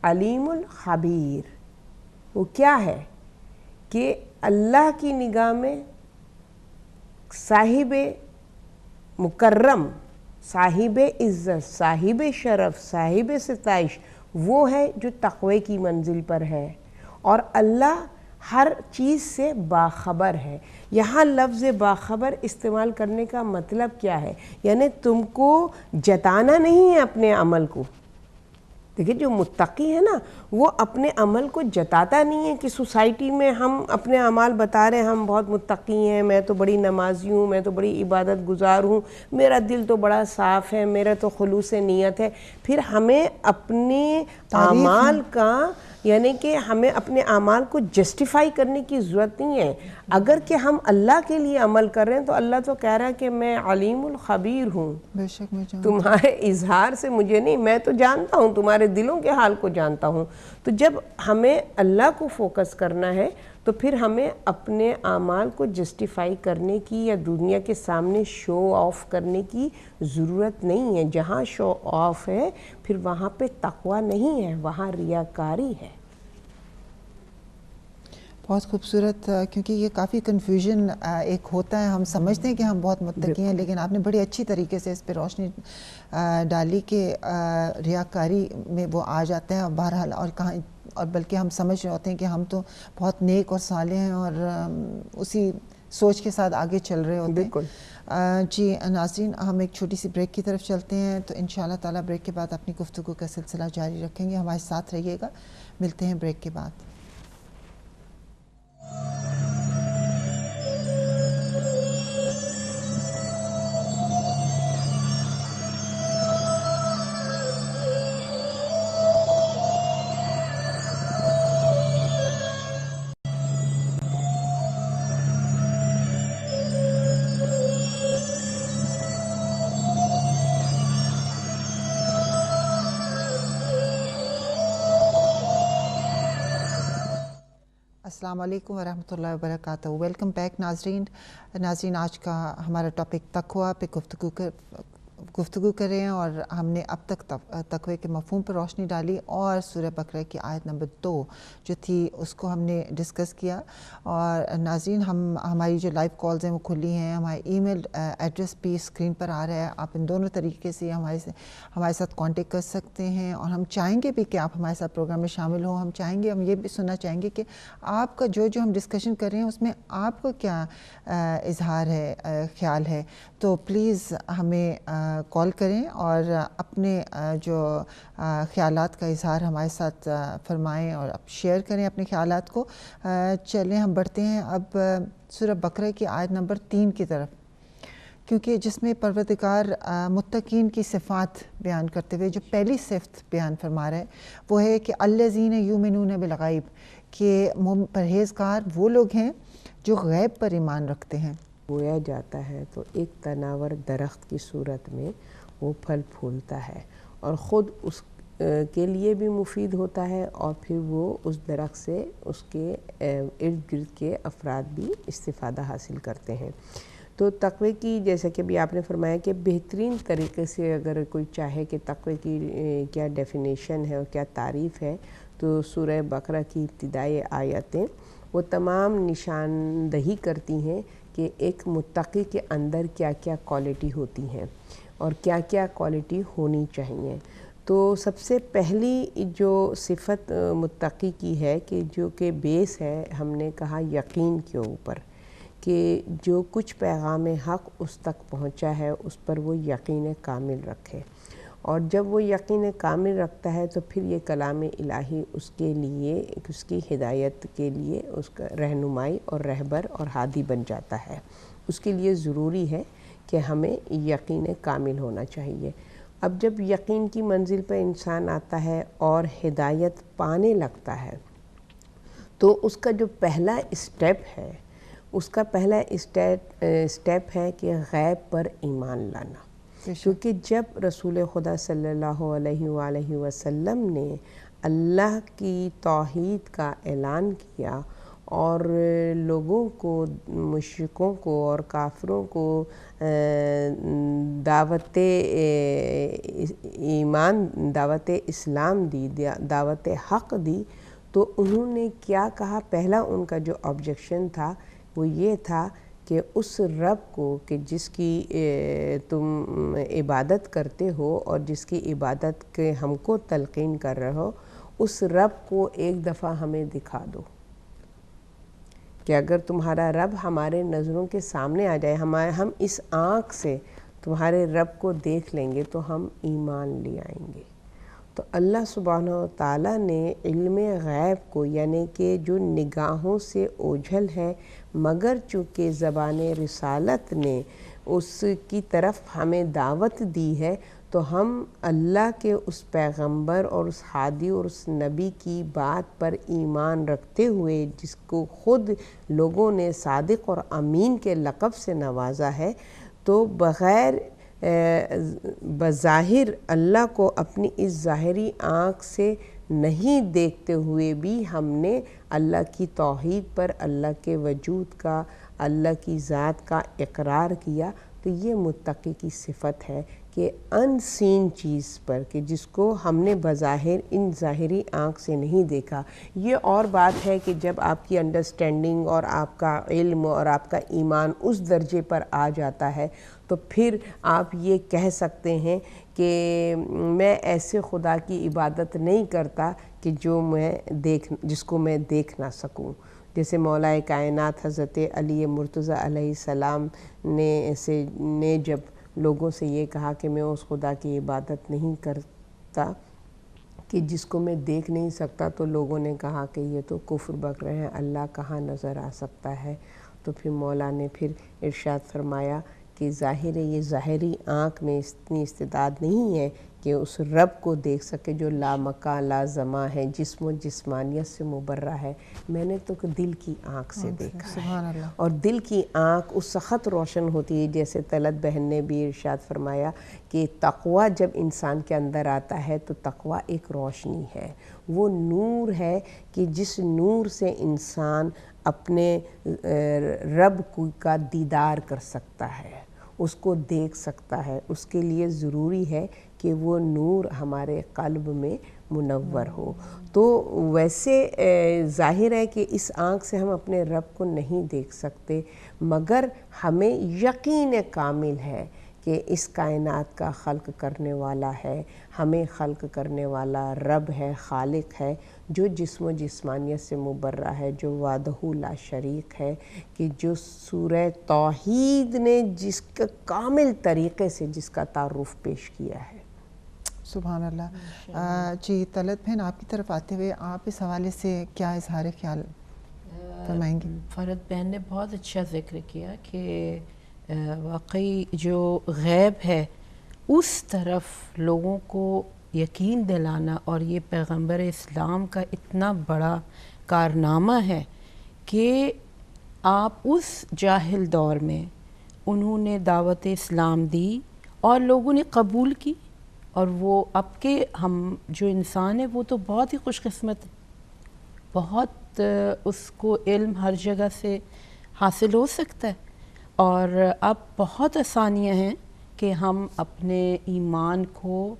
علیم الخبیر. وہ کیا ہے کہ اللہ کی نگاہ میں صاحب مکرم، صاحب عزت، صاحب شرف، صاحب ستائش وہ ہے جو تقوی کی منزل پر ہے، اور اللہ ہر چیز سے باخبر ہے. یہاں لفظ باخبر استعمال کرنے کا مطلب کیا ہے؟ یعنی تم کو جتانا نہیں ہے اپنے عمل کو. دیکھیں جو متقی ہے نا وہ اپنے عمل کو جتاتا نہیں ہے کہ سوسائٹی میں ہم اپنے اعمال بتا رہے ہیں ہم بہت متقی ہیں، میں تو بڑی نمازی ہوں، میں تو بڑی عبادت گزار ہوں، میرا دل تو بڑا صاف ہے، میرا تو خلوص نیت ہے. پھر ہمیں اپنے اعمال کا یعنی کہ ہمیں اپنے اعمال کو جسٹیفائی کرنے کی ضرورت نہیں ہے. اگر کہ ہم اللہ کے لیے عمل کر رہے ہیں تو اللہ تو کہہ رہا ہے کہ میں علیم الخبیر ہوں، بے شک میں تمہارے اظہار سے مجھے نہیں، میں تو جانتا ہوں، تمہارے دلوں کے حال کو جانتا ہوں. تو جب ہمیں اللہ کو فوکس کرنا ہے تو پھر ہمیں اپنے اعمال کو جسٹیفائی کرنے کی یا دنیا کے سامنے شو آف کرنے کی ضرورت نہیں ہے. جہاں شو آف ہے پھر وہاں پہ تقوی نہیں ہے، وہاں ریاکاری ہے. بہت خوبصورت، کیونکہ یہ کافی کنفیوژن ایک ہوتا ہے، ہم سمجھتے ہیں کہ ہم بہت متقی ہیں، لیکن آپ نے بڑی اچھی طریقے سے اس پہ روشنی ڈالی کہ ریاکاری میں وہ آ جاتا ہے. اور بہرحال اور بلکہ ہم سمجھ رہے ہوتے ہیں کہ ہم تو بہت نیک اور صالح ہیں اور اسی سوچ کے ساتھ آگے چل رہے ہوتے ہیں. جی ناظرین، ہم ایک چھوٹی سی بریک کی طرف چلتے ہیں، تو انشاءاللہ تعالیٰ بریک کے بعد اپنی گفتگو کا سلسلہ جاری رکھیں گے. ہمارے ساتھ رہیے گا، ملتے ہیں بریک کے بعد. السلام علیکم ورحمۃ اللہ وبرکاتہ. ویلکم بیک ناظرین. آج کا ہمارا ٹاپک تقویٰ پہ گفتگو کر رہے ہیں، اور ہم نے اب تک تقوی کے مفہوم پر روشنی ڈالی اور سورہ بقرہ کی آیت نمبر 2 جو تھی اس کو ہم نے ڈسکس کیا. اور ناظرین ہماری جو لائیو کالز ہیں وہ کھلی ہیں، ہمارے ای میل ایڈریس بھی اسکرین پر آ رہا ہے. آپ ان دونوں طریقے سے ہمارے ساتھ کانٹیکٹ کر سکتے ہیں، اور ہم چاہیں گے بھی کہ آپ ہمارے ساتھ پروگرام میں شامل ہوں. ہم یہ بھی سننا چاہیں گے کہ آپ کا جو ہم ڈسکشن کر رہے ہیں اس میں آپ کو کیا اظہار ہے، خیال ہے. تو پلیز ہمیں کال کریں اور اپنے جو خیالات کا اظہار ہمارے ساتھ فرمائیں اور اب شیئر کریں اپنے خیالات کو۔ چلیں ہم بڑھتے ہیں اب سورہ بقرہ کی آیت نمبر 3 کی طرف، کیونکہ جس میں پروردگار متقین کی صفات بیان کرتے ہوئے جو پہلی صفت بیان فرما رہا ہے وہ ہے کہ الذین یؤمنون بالغیب، کہ پرہیزگار وہ لوگ ہیں جو غیب پر ایمان رکھتے ہیں۔ بویا جاتا ہے تو ایک تناور درخت کی صورت میں وہ پھل پھولتا ہے اور خود اس کے لیے بھی مفید ہوتا ہے، اور پھر وہ اس درخت سے اس کے ارد گرد کے افراد بھی استفادہ حاصل کرتے ہیں۔ تو تقوی کی جیسا کہ ابھی آپ نے فرمایا کہ بہترین طریقے سے اگر کوئی چاہے کہ تقوی کی کیا ڈیفینیشن ہے اور کیا تعریف ہے، تو سورہ بقرہ کی ابتدائی آیتیں وہ تمام نشاندہی کرتی ہیں کہ ایک متقی کے اندر کیا کیا کوالٹی ہوتی ہیں اور کیا کیا کوالٹی ہونی چاہیے۔ تو سب سے پہلی جو صفت متقی کی ہے کہ جو کہ بیس ہے، ہم نے کہا یقین کے اوپر، کہ جو کچھ پیغام حق اس تک پہنچا ہے اس پر وہ یقین کامل رکھے، اور جب وہ یقین کامل رکھتا ہے تو پھر یہ کلام الہی اس کے لیے، اس کی ہدایت کے لیے اس کا رہنمائی اور رہبر اور ہادی بن جاتا ہے۔ اس کے لیے ضروری ہے کہ ہمیں یقین کامل ہونا چاہیے۔ اب جب یقین کی منزل پہ انسان آتا ہے اور ہدایت پانے لگتا ہے تو اس کا جو پہلا اسٹیپ ہے، اس کا پہلا اسٹیپ ہے کہ غیب پر ایمان لانا، کیونکہ جب رسول خدا صلی اللہ علیہ وآلہ وسلم نے اللہ کی توحید کا اعلان کیا اور لوگوں کو، مشرکوں کو اور کافروں کو دعوت ایمان، دعوت اسلام دی، دعوت حق دی، تو انہوں نے کیا کہا؟ پہلا ان کا جو آبجیکشن تھا وہ یہ تھا کہ اس رب کو کہ جس کی تم عبادت کرتے ہو اور جس کی عبادت کے ہم کو تلقین کر رہے ہو، اس رب کو ایک دفعہ ہمیں دکھا دو، کہ اگر تمہارا رب ہمارے نظروں کے سامنے آ جائے، ہم اس آنکھ سے تمہارے رب کو دیکھ لیں گے تو ہم ایمان لے آئیں گے۔ تو اللہ سبحانہ و تعالیٰ نے علم غیب کو، یعنی کہ جو نگاہوں سے اوجھل ہے، مگر چونکہ زبان رسالت نے اس کی طرف ہمیں دعوت دی ہے، تو ہم اللہ کے اس پیغمبر اور اس ہادی اور اس نبی کی بات پر ایمان رکھتے ہوئے، جس کو خود لوگوں نے صادق اور امین کے لقب سے نوازا ہے، تو بغیر بظاہر اللہ کو اپنی اس ظاہری آنکھ سے نہیں دیکھتے ہوئے بھی ہم نے اللہ کی توحید پر، اللہ کے وجود کا، اللہ کی ذات کا اقرار کیا۔ تو یہ متقی کی صفت ہے کہ ان سین چیز پر، کہ جس کو ہم نے بظاہر ان ظاہری آنکھ سے نہیں دیکھا۔ یہ اور بات ہے کہ جب آپ کی انڈرسٹینڈنگ اور آپ کا علم اور آپ کا ایمان اس درجے پر آ جاتا ہے تو پھر آپ یہ کہہ سکتے ہیں کہ میں ایسے خدا کی عبادت نہیں کرتا کہ جس کو میں دیکھ نہ سکوں۔ جیسے مولا کائنات حضرت علی مرتضیٰ علیہ السلام نے جب لوگوں سے یہ کہا کہ میں اس خدا کی عبادت نہیں کرتا کہ جس کو میں دیکھ نہیں سکتا، تو لوگوں نے کہا کہ یہ تو کفر بک رہے ہیں، اللہ کہاں نظر آ سکتا ہے۔ تو پھر مولا نے پھر ارشاد فرمایا کہ ظاہر ہے، یہ ظاہری آنکھ میں اتنی استعداد نہیں ہے کہ اس رب کو دیکھ سکے جو لا مکان لا زمان ہے، جسم و جسمانیت سے مبرہ ہے۔ میں نے تو دل کی آنکھ سے دیکھا سبحان ہے، اللہ۔ اور دل کی آنکھ اس سخت روشن ہوتی ہے، جیسے طلعت بہن نے بھی ارشاد فرمایا کہ تقویٰ جب انسان کے اندر آتا ہے تو تقویٰ ایک روشنی ہے، وہ نور ہے کہ جس نور سے انسان اپنے رب کا دیدار کر سکتا ہے، اس کو دیکھ سکتا ہے۔ اس کے لیے ضروری ہے کہ وہ نور ہمارے قلب میں منور ہو۔ تو ویسے ظاہر ہے کہ اس آنکھ سے ہم اپنے رب کو نہیں دیکھ سکتے، مگر ہمیں یقین کامل ہے کہ اس کائنات کا خلق کرنے والا ہے، ہمیں خلق کرنے والا رب ہے، خالق ہے، جو جسم و جسمانیت سے مبرہ ہے، جو وحدہ لا شریک ہے، کہ جو سورہ توحید نے جس کا کامل طریقے سے جس کا تعارف پیش کیا ہے۔ سبحان اللہ۔ جی طلعت بہن، آپ کی طرف آتے ہوئے آپ اس حوالے سے کیا اظہار خیال فرمائیں گے؟ فرحت بہن نے بہت اچھا ذکر کیا کہ واقعی جو غیب ہے اس طرف لوگوں کو یقین دلانا، اور یہ پیغمبر اسلام کا اتنا بڑا کارنامہ ہے کہ آپ اس جاہل دور میں انہوں نے دعوت اسلام دی اور لوگوں نے قبول کی، اور وہ اب کے ہم جو انسان ہیں وہ تو بہت ہی خوش قسمت ہے، بہت اس کو علم ہر جگہ سے حاصل ہو سکتا ہے، اور اب بہت آسانیاں ہیں کہ ہم اپنے ایمان کو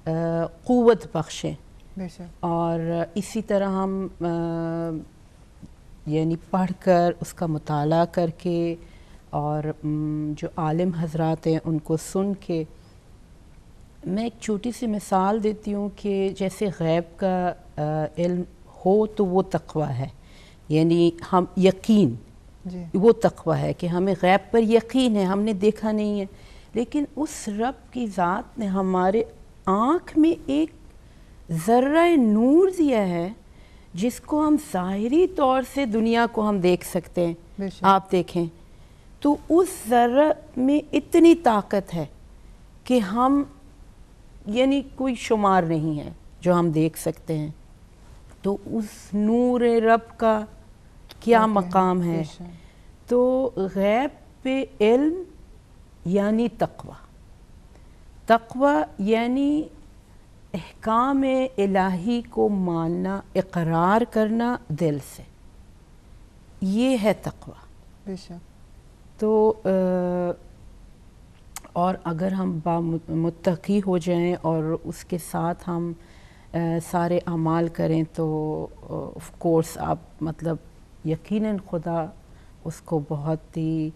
قوت بخشیں، بے شک، اور اسی طرح ہم یعنی پڑھ کر اس کا مطالعہ کر کے، اور جو عالم حضرات ہیں ان کو سن کے، میں ایک چھوٹی سی مثال دیتی ہوں کہ جیسے غیب کا علم ہو تو وہ تقویٰ ہے، یعنی ہم یقین، جی وہ تقویٰ ہے کہ ہمیں غیب پر یقین ہے، ہم نے دیکھا نہیں ہے، لیکن اس رب کی ذات نے ہمارے آنکھ میں ایک ذرہ نور دیا ہے جس کو ہم ظاہری طور سے دنیا کو ہم دیکھ سکتے ہیں۔ بے شک، آپ دیکھیں تو اس ذرہ میں اتنی طاقت ہے کہ ہم یعنی کوئی شمار نہیں ہے جو ہم دیکھ سکتے ہیں، تو اس نور رب کا کیا مقام ہے۔ بے شک، تو غیب پہ علم یعنی تقویٰ، تقویٰ یعنی احکام الہی کو ماننا، اقرار کرنا دل سے، یہ ہے تقویٰ۔ بے شک، تو اور اگر ہم متقی ہو جائیں اور اس کے ساتھ ہم سارے اعمال کریں تو آف کورس آپ مطلب یقیناً خدا اس کو بہت ہی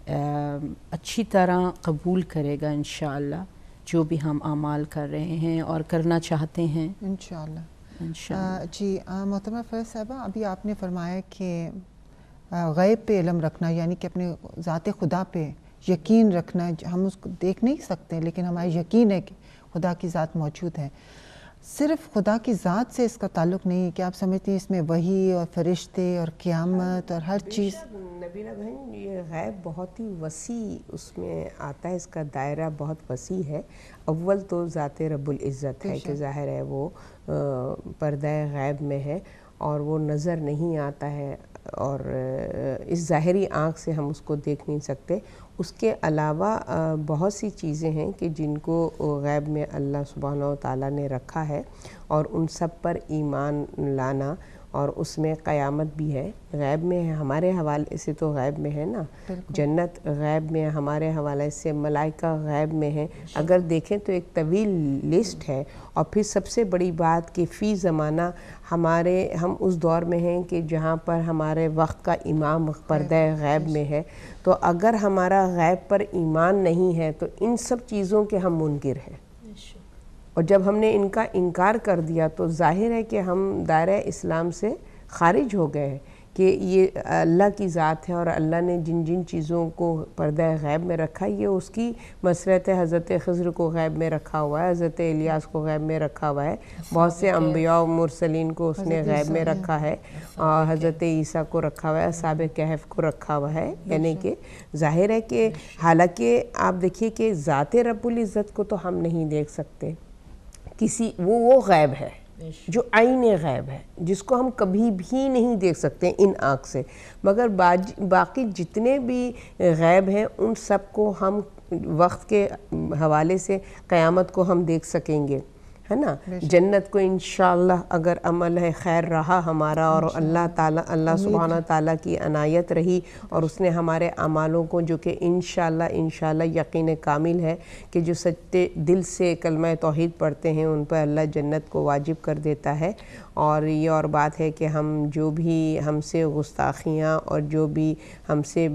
اچھی طرح قبول کرے گا انشاءاللہ، جو بھی ہم اعمال کر رہے ہیں اور کرنا چاہتے ہیں انشاءاللہ۔ انشاءاللہ۔ جی محترمہ فیض صاحبہ، ابھی آپ نے فرمایا کہ غیب پہ علم رکھنا یعنی کہ اپنے ذات خدا پہ یقین رکھنا، ہم اس کو دیکھ نہیں سکتے لیکن ہمارا یقین ہے کہ خدا کی ذات موجود ہے۔ صرف خدا کی ذات سے اس کا تعلق نہیں ہے کہ آپ سمجھتے ہیں اس میں وحی اور فرشتے اور قیامت اور ہر چیز؟ نبیلہ بہن، یہ غیب بہت ہی وسیع اس میں آتا ہے، اس کا دائرہ بہت وسیع ہے۔ اول تو ذات رب العزت ہے کہ ظاہر ہے وہ پردہ غیب میں ہے اور وہ نظر نہیں آتا ہے، اور اس ظاہری آنکھ سے ہم اس کو دیکھ نہیں سکتے۔ اس کے علاوہ بہت سی چیزیں ہیں کہ جن کو غیب میں اللہ سبحانہ و تعالیٰ نے رکھا ہے، اور ان سب پر ایمان لانا، اور اس میں قیامت بھی ہے، غیب میں ہے، ہمارے حوالے سے تو غیب میں ہے نا، جنت غیب میں، ہمارے حوالے سے ملائکہ غیب میں ہے۔ اگر دیکھیں تو ایک طویل لسٹ ہے، اور پھر سب سے بڑی بات کہ فی زمانہ ہم اس دور میں ہیں کہ جہاں پر ہمارے وقت کا امام پردہ غیب میں ہے، تو اگر ہمارا غیب پر ایمان نہیں ہے تو ان سب چیزوں کے ہم منکر ہیں، اور جب ہم نے ان کا انکار کر دیا تو ظاہر ہے کہ ہم دائرہ اسلام سے خارج ہو گئے ہیں، کہ یہ اللہ کی ذات ہے، اور اللہ نے جن جن چیزوں کو پردہ غیب میں رکھا، یہ اس کی مسرت ہے۔ حضرت خضر کو غیب میں رکھا ہوا ہے، حضرت الیاس کو غیب میں رکھا ہوا ہے، بہت سے انبیاء و مرسلین کو اس نے غیب میں رکھا ہے، اور حضرت عیسیٰ کو رکھا ہوا ہے، اصحاب کہف کو رکھا ہوا ہے، یعنی کہ ظاہر ہے کہ حالانکہ آپ دیکھیے کہ ذات رب العزت کو تو ہم نہیں دیکھ سکتے، وہ غیب ہے جو عین غیب ہے، جس کو ہم کبھی بھی نہیں دیکھ سکتے ان آنکھ سے، مگر باقی جتنے بھی غیب ہیں ان سب کو ہم وقت کے حوالے سے قیامت کو ہم دیکھ سکیں گے، ہے نا۔ جنت کو انشاءاللہ اگر عمل ہے خیر رہا ہمارا، اور اللہ سبحانہ تعالیٰ کی عنایت رہی، اور اس نے ہمارے اعمالوں کو، جو کہ انشاءاللہ یقین کامل ہے کہ جو سچے دل سے کلمہ توحید پڑھتے ہیں ان پر اللہ جنت کو واجب کر دیتا ہے، اور یہ اور بات ہے کہ ہم جو بھی ہم سے گستاخیاں اور جو بھی ہم سے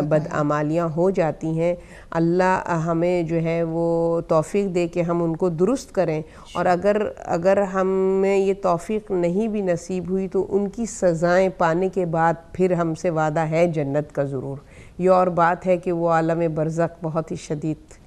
بدعمالیاں ہو جاتی ہیں، اللہ ہمیں جو ہے وہ توفیق دے کہ ہم ان کو درست کریں، اور اگر ہمیں یہ توفیق نہیں بھی نصیب ہوئی تو ان کی سزائیں پانے کے بعد پھر ہم سے وعدہ ہے جنت کا ضرور۔ یہ اور بات ہے کہ وہ عالم برزخ بہت ہی شدید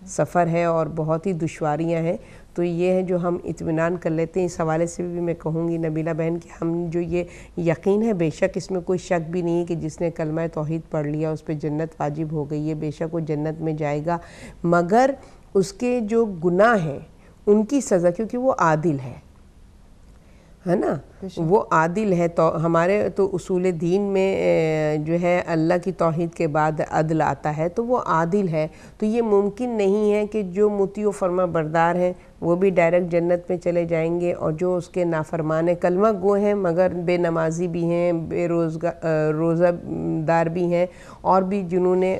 سفر ہے اور بہت ہی دشواریاں ہیں، تو یہ ہے جو ہم اطمینان کر لیتے ہیں۔ اس حوالے سے بھی میں کہوں گی نبیلہ بہن کہ ہم جو یہ یقین ہے، بے شک اس میں کوئی شک بھی نہیں ہے کہ جس نے کلمہ توحید پڑھ لیا اس پہ جنت واجب ہو گئی ہے، بے شک وہ جنت میں جائے گا، مگر اس کے جو گناہ ہیں ان کی سزا، کیونکہ وہ عادل ہے نا، وہ عادل ہے۔ تو ہمارے تو اصول دین میں جو ہے اللہ کی توحید کے بعد عدل آتا ہے، تو وہ عادل ہے، تو یہ ممکن نہیں ہے کہ جو مطیع و فرما بردار ہیں وہ بھی ڈائریکٹ جنت میں چلے جائیں گے، اور جو اس کے نافرمان کلمہ گو ہیں مگر بے نمازی بھی ہیں، بے روزہ دار بھی ہیں، اور بھی جنہوں نے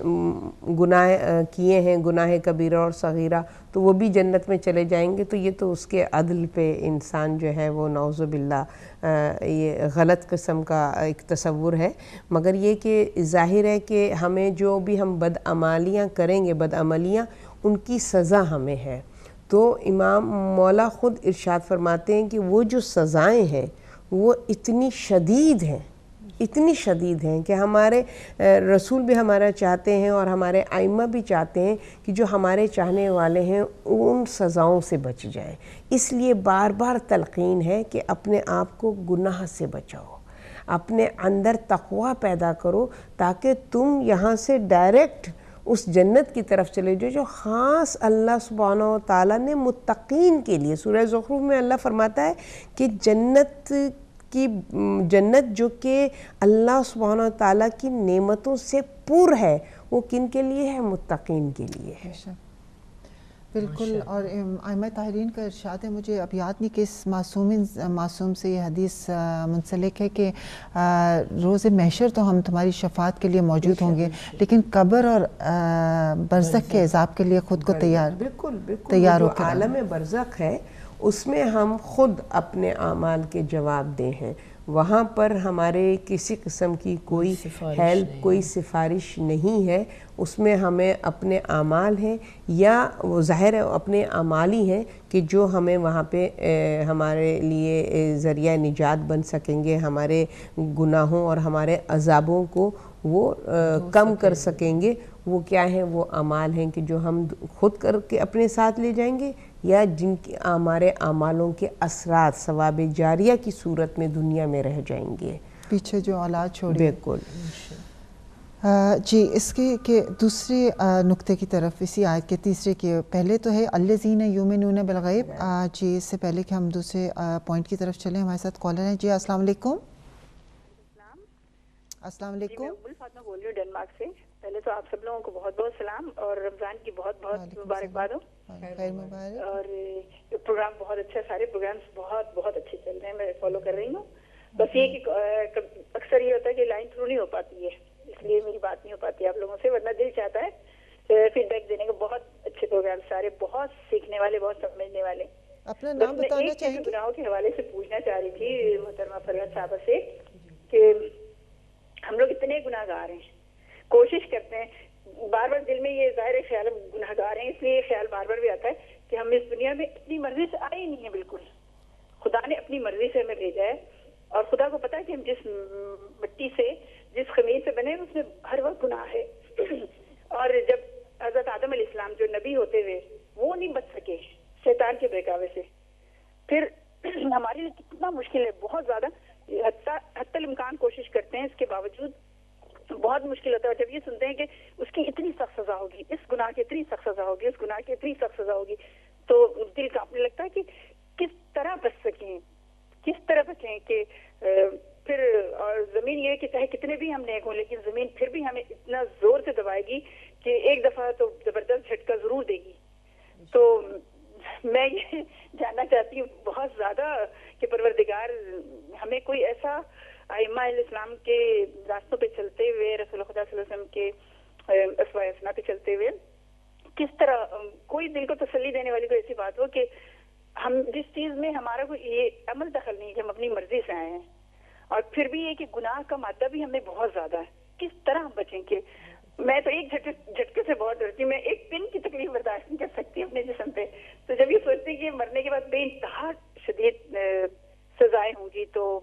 گناہ کیے ہیں، گناہ کبیرہ اور صغیرہ، تو وہ بھی جنت میں چلے جائیں گے۔ تو یہ تو اس کے عدل پہ انسان جو ہے وہ نعوذ باللہ یہ غلط قسم کا ایک تصور ہے، مگر یہ کہ ظاہر ہے کہ ہمیں جو بھی ہم بدعمالیاں کریں گے، بدعملیاں، ان کی سزا ہمیں ہے۔ تو امام مولا خود ارشاد فرماتے ہیں کہ وہ جو سزائیں ہیں وہ اتنی شدید ہیں، اتنی شدید ہیں کہ ہمارے رسول بھی ہمارا چاہتے ہیں اور ہمارے ائمہ بھی چاہتے ہیں کہ جو ہمارے چاہنے والے ہیں ان سزاؤں سے بچ جائیں۔ اس لیے بار بار تلقین ہے کہ اپنے آپ کو گناہ سے بچاؤ، اپنے اندر تقوی پیدا کرو، تاکہ تم یہاں سے ڈائریکٹ اس جنت کی طرف چلے جاؤ جو خاص اللہ سبحانہ و تعالیٰ نے متقین کے لیے۔ سورہ زخرف میں اللہ فرماتا ہے کہ جنت جو کہ اللہ سبحانہ و تعالیٰ کی نعمتوں سے پر ہے، وہ کن کے لیے ہے؟ متقین کے لیے ہے۔ بالکل، اور ائمہ طاہرین کا ارشاد ہے، مجھے اب یاد نہیں کہ اس معصوم سے یہ حدیث منسلک ہے کہ روز محشر تو ہم تمہاری شفاعت کے لیے موجود ہوں گے، لیکن قبر اور برزخ کے عذاب کے لیے خود کو تیار جو عالم برزخ ہے اس میں ہم خود اپنے اعمال کے جواب دہ ہیں، وہاں پر ہمارے کسی قسم کی کوئی ہیلپ، کوئی سفارش نہیں ہے، اس میں ہمیں اپنے اعمال ہیں، یا وہ ظاہر ہے اپنے اعمال ہی ہیں کہ جو ہمیں وہاں پہ ہمارے لیے ذریعہ نجات بن سکیں گے، ہمارے گناہوں اور ہمارے عذابوں کو وہ کم کر سکیں گے۔ وہ کیا ہیں؟ وہ اعمال ہیں کہ جو ہم خود کر کے اپنے ساتھ لے جائیں گے، یا جن کی ہمارے اعمالوں کے اثرات ثواب جاریہ کی صورت میں دنیا میں رہ جائیں گے، پیچھے جو اولاد چھوڑی۔ بالکل جی، اس کے کہ دوسرے نقطے کی طرف، اسی آیت کے تیسرے کے پہلے تو ہے الذین یؤمنون بالغیب۔ جی، اس سے پہلے کہ ہم دوسرے پوائنٹ کی طرف چلیں، ہمارے ساتھ کالر ہیں۔ جی السلام علیکم۔ السلام علیکم۔ میں ام فاطمہ بول رہی ہوں ڈنمارک سے۔ پہلے تو آپ سب لوگوں کو بہت بہت سلام اور رمضان کی بہت بہت مبارکباد ہو۔ خیر مبارک۔ اور یہ پروگرام بہت اچھا، سارے پروگرامز بہت بہت اچھے چل رہے ہیں، میں فالو کر رہی ہوں۔ بس یہ کہ اکثر یہ ہوتا ہے کہ لائن تھرو نہیں ہو پاتی ہے، اس لیے میری بات نہیں ہو پاتی آپ لوگوں سے، ورنہ دل چاہتا ہے فیڈ بیک دینے کا۔ بہت اچھے پروگرام، سارے بہت سیکھنے والے، بہت سمجھنے والے۔ اپنا نام بتانا چاہیں گے؟ گناہوں کے حوالے سے پوچھنا چاہ رہی تھی محترمہ فرحت صاحبہ سے کہ ہم لوگ اتنے گناہ گار ہیں، کوشش کرتے ہیں، بار بار دل میں یہ ظاہر خیال گناہ گار ہیں، اس لیے یہ خیال بار بار بھی آتا ہے کہ ہم اس دنیا میں اپنی مرضی سے آئے ہی نہیں ہیں، بالکل خدا نے اپنی مرضی سے ہمیں بھیجا ہے، اور خدا کو پتا ہے کہ ہم جس مٹی سے، جس خمیر سے بنے اس میں ہر وقت گناہ ہے۔ اور جب حضرت آدم علیہ السلام جو نبی ہوتے ہوئے وہ نہیں بچ سکے شیطان کے بہکاوے سے، پھر ہمارے لیے کتنا مشکل ہے، بہت زیادہ، حتی الامکان کوشش کرتے ہیں، اس کے باوجود بہت مشکل ہوتا ہے۔ اور جب یہ سنتے ہیں کہ اس کی اتنی سخت سزا ہوگی، اس گناہ کی اتنی سخت سزا ہوگی، اس گناہ کی اتنی سخت سزا ہوگی، تو دل کانپنے لگتا ہے کہ کس طرح بچ سکیں، کس طرح بچیں کہ پھر، اور زمین یہ ہے کہ چاہے کتنے بھی ہم نیک ہوں، لیکن زمین پھر بھی ہمیں اتنا زور سے دبائے گی کہ ایک دفعہ تو زبردست جھٹکا ضرور دے گی۔ تو میں یہ جاننا چاہتی ہوں بہت زیادہ کہ پروردگار ہمیں کوئی ایسا ائمہ علیہ السلام کے راستوں پہ چلتے ہوئے، رسول خدا صلی اللہ علیہ وسلم کے اسوہ حسنہ پہ چلتے ہوئے کس طرح کوئی دل کو تسلی دینے والی کوئی ایسی بات ہو کہ ہم جس چیز میں ہمارا کوئی یہ عمل دخل نہیں کہ ہم اپنی مرضی سے آئے ہیں، اور پھر بھی یہ کہ گناہ کا مادہ بھی ہمیں بہت زیادہ ہے، کس طرح ہم بچیں کہ میں تو ایک جھٹکے سے بہت ڈرتی ہوں، میں ایک پن کی تکلیف برداشت نہیں کر سکتی اپنے جسم پہ. تو جب یہ سوچتی کہ مرنے کے بعد بے انتہا شدید سزائیں ہوں گی، تو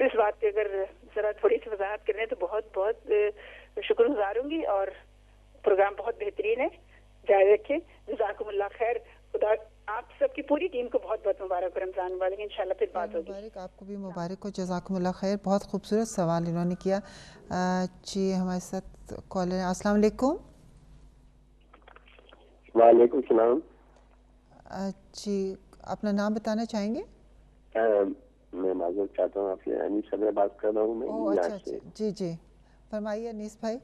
اس بات پہ اگر ذرا تھوڑی سی وضاحت کریں تو بہت بہت شکر گزار ہوں گی. اور پروگرام بہت بہترین ہے، جاری رکھیں. جزاکم اللہ خیر. خدا آپ سب کی پوری ٹیم کو بہت بہت مبارک ہو رمضان والے کی. انشاءاللہ پھر بات ہوگی. مبارک، آپ کو بھی مبارک ہو. جزاکم اللہ خیر. بہت خوبصورت سوال انہوں نے کیا. جی ہمارے ساتھ کالر ہیں. السلام علیکم. وعلیکم السلام. جی اپنا نام بتانا چاہیں گے؟ میں معذرت چاہتا ہوں، آپ سے انیس صدر بات کر رہا ہوں میں. اچھا اچھا، جی جی فرمائیے انیس بھائی.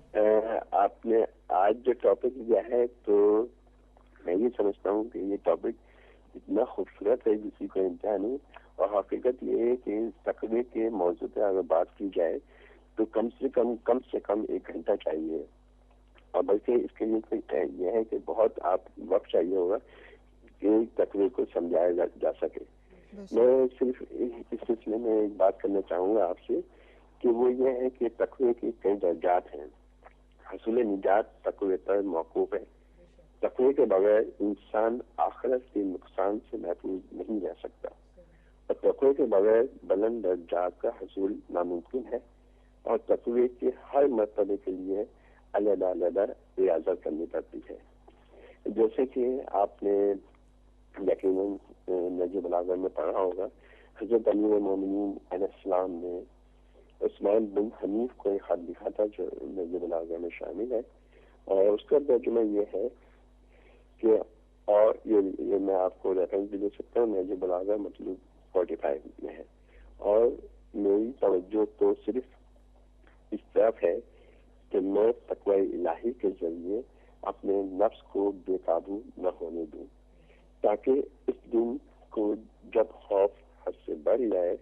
آپ نے آج جو ٹاپک لیا ہے تو میں یہ سمجھتا ہوں کہ یہ ٹاپک اتنا خوبصورت ہے جسی کو انتہا نہیں. اور حقیقت یہ ہے کہ تقوی کے موضوع پہ اگر بات کی جائے تو کم سے کم 1 گھنٹہ چاہیے. اور بلکہ اس کے لیے یہ ہے کہ بہت آپ وقت چاہیے ہوگا کہ تقوی کو سمجھایا جا سکے. میں صرف اس سلسلے میں ایک بات کرنا چاہوں گا آپ سے کہ وہ یہ ہے کہ تقوی کے کئی درجات ہیں. حصول نجات تقوی پر موقوف ہے. تقوی کے بغیر انسان آخرت کے نقصان سے محفوظ نہیں رہ سکتا، اور تقوی کے بغیر بلند درجات کا حصول ناممکن ہے. اور تقوی کے ہر مرتبے کے لیے علیحدہ علیحدہ ریاضت کرنی پڑتی ہے. جیسے کہ آپ نے یقیناً نجم العظم میں پڑھا ہوگا، حضرت امیر المومنین علیہ السلام نے عثمان بن حنیف کو ایک خط لکھا تھا جو نجم العظم میں شامل ہے. اور اس کا ترجمہ یہ ہے کہ، اور یہ میں آپ کو ریفرنس بھی دے سکتا ہوں، نجم العظم مطلب 45 میں ہے. اور میری توجہ تو صرف اس طرف ہے کہ میں تقوی الہی کے ذریعے اپنے نفس کو بے قابو نہ ہونے دوں، تاکہ اس دن کو جب خوف حد سے بڑھ جائے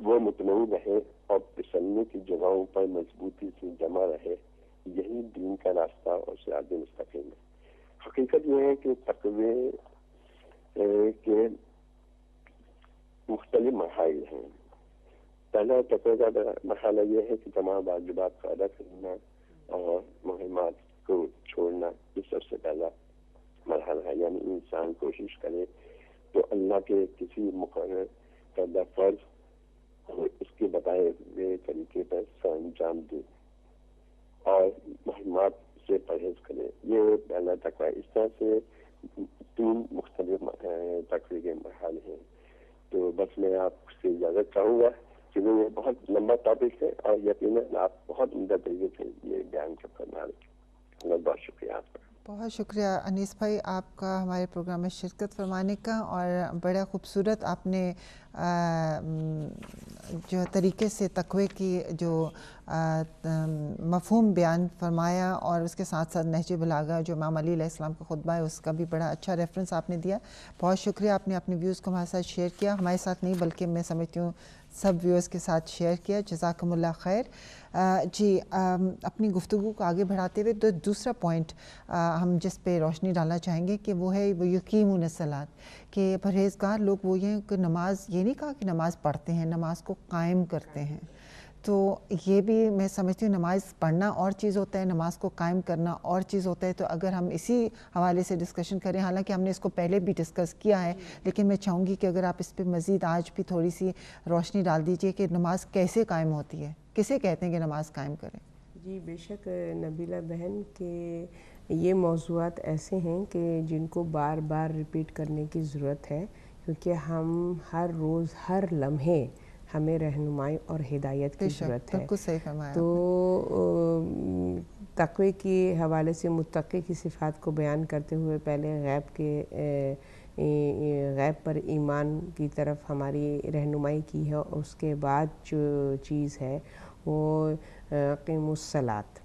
وہ مطمئن رہے اور پسندنے کی جگہوں پر مضبوطی سے جمع رہے. یہی دین کا راستہ اور صراط مستقیم ہے. حقیقت یہ ہے کہ تقوی کے مختلف مراحل ہیں. پہلا تقوی کا مرحلہ یہ ہے کہ تمام واجبات کا ادا کرنا اور مہمات کو چھوڑنا. یہ سب سے پہلا مرحلہ ہے، یعنی انسان کوشش کرے تو اللہ کے کسی مقرر کردہ فرض اور اس کے بتائے ہوئے طریقے پر سر انجام دے اور مہمات سے پرہیز کرے. یہ پہلا تقوی. اس طرح سے 3 مختلف تقوی کے مرحلے ہیں. تو بس میں آپ سے اجازت چاہوں گا کہ یہ بہت لمبا ٹاپک ہے اور یقیناً آپ بہت عمدہ طریقے سے یہ بیان کرنا رہے. بہت شکریہ آپ کا. بہت شکریہ انیس بھائی آپ کا ہمارے پروگرام میں شرکت فرمانے کا. اور بڑا خوبصورت آپ نے جو طریقے سے تقوی کی جو مفہوم بیان فرمایا، اور اس کے ساتھ ساتھ نہج بلاغہ جو امام علی علیہ السلام کا خطبہ ہے اس کا بھی بڑا اچھا ریفرنس آپ نے دیا. بہت شکریہ، آپ نے اپنے ویوز کو ہمارے ساتھ شیئر کیا. ہمارے ساتھ نہیں بلکہ میں سمجھتی ہوں سب ویورز کے ساتھ شیئر کیا. جزاکم اللہ خیر. جی اپنی گفتگو کو آگے بڑھاتے ہوئے دوسرا پوائنٹ ہم جس پہ روشنی ڈالنا چاہیں گے کہ وہ ہے وہ یقیمون الصلاۃ، کہ پرہیزگار لوگ وہ یہ کہ نماز، یہ نہیں کہا کہ نماز پڑھتے ہیں، نماز کو قائم کرتے ہیں. تو یہ بھی میں سمجھتی ہوں نماز پڑھنا اور چیز ہوتا ہے، نماز کو قائم کرنا اور چیز ہوتا ہے. تو اگر ہم اسی حوالے سے ڈسکشن کریں، حالانکہ ہم نے اس کو پہلے بھی ڈسکس کیا ہے، لیکن میں چاہوں گی کہ اگر آپ اس پہ مزید آج بھی تھوڑی سی روشنی ڈال دیجئے کہ نماز کیسے قائم ہوتی ہے، کسے کہتے ہیں کہ نماز قائم کریں. جی بے شک نبیلہ بہن، کہ یہ موضوعات ایسے ہیں کہ جن کو بار بار ریپیٹ کرنے کی ضرورت ہے، کیونکہ ہم ہر روز ہر لمحے ہمیں رہنمائی اور ہدایت کی ضرورت ہے. بالکل صحیح فرمایا. تو تقوی کے حوالے سے متقی کی صفات کو بیان کرتے ہوئے پہلے غیب پر ایمان کی طرف ہماری رہنمائی کی ہے، اور اس کے بعد جو چیز ہے وہ قیم الصلاۃ،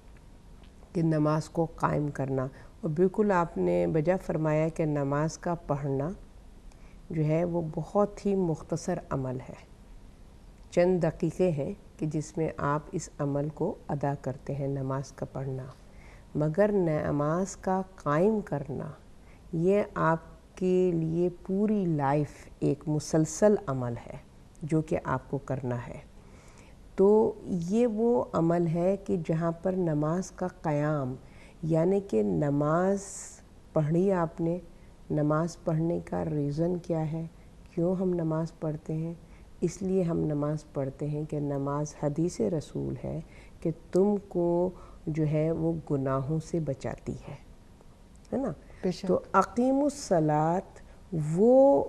کہ نماز کو قائم کرنا. اور بالکل آپ نے بجا فرمایا کہ نماز کا پڑھنا جو ہے وہ بہت ہی مختصر عمل ہے. چند دقیقے ہیں کہ جس میں آپ اس عمل کو ادا کرتے ہیں، نماز کا پڑھنا. مگر نماز کا قائم کرنا یہ آپ کے لیے پوری لائف ایک مسلسل عمل ہے جو کہ آپ کو کرنا ہے. تو یہ وہ عمل ہے کہ جہاں پر نماز کا قیام، یعنی کہ نماز پڑھی آپ نے، نماز پڑھنے کا ریزن کیا ہے، کیوں ہم نماز پڑھتے ہیں؟ اس لیے ہم نماز پڑھتے ہیں کہ نماز حدیث رسول ہے کہ تم کو جو ہے وہ گناہوں سے بچاتی ہے نا. تو اقیم الصلاۃ وہ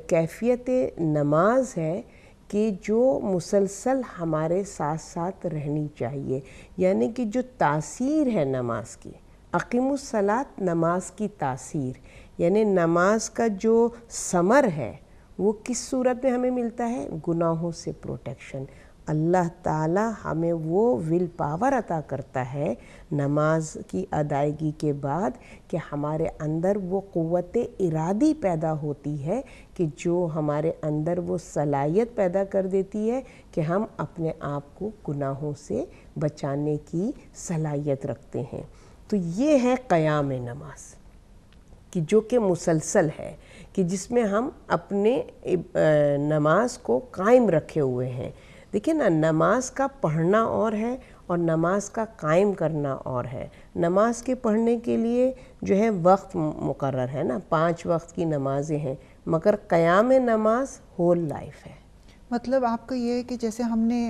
کیفیت نماز ہے کہ جو مسلسل ہمارے ساتھ ساتھ رہنی چاہیے، یعنی کہ جو تاثیر ہے نماز کی. اقیم الصلاۃ نماز کی تاثیر، یعنی نماز کا جو ثمر ہے وہ کس صورت میں ہمیں ملتا ہے؟ گناہوں سے پروٹیکشن. اللہ تعالی ہمیں وہ ول پاور عطا کرتا ہے نماز کی ادائیگی کے بعد کہ ہمارے اندر وہ قوت ارادی پیدا ہوتی ہے کہ جو ہمارے اندر وہ صلاحیت پیدا کر دیتی ہے کہ ہم اپنے آپ کو گناہوں سے بچانے کی صلاحیت رکھتے ہیں. تو یہ ہے قیام نماز کہ جو کہ مسلسل ہے، کہ جس میں ہم اپنے نماز کو قائم رکھے ہوئے ہیں. دیکھیں نا، نماز کا پڑھنا اور ہے اور نماز کا قائم کرنا اور ہے. نماز کے پڑھنے کے لیے جو ہے وقت مقرر ہے نا، 5 وقت کی نمازیں ہیں، مگر قیام نماز ہول لائف ہے. مطلب آپ کا یہ ہے کہ جیسے ہم نے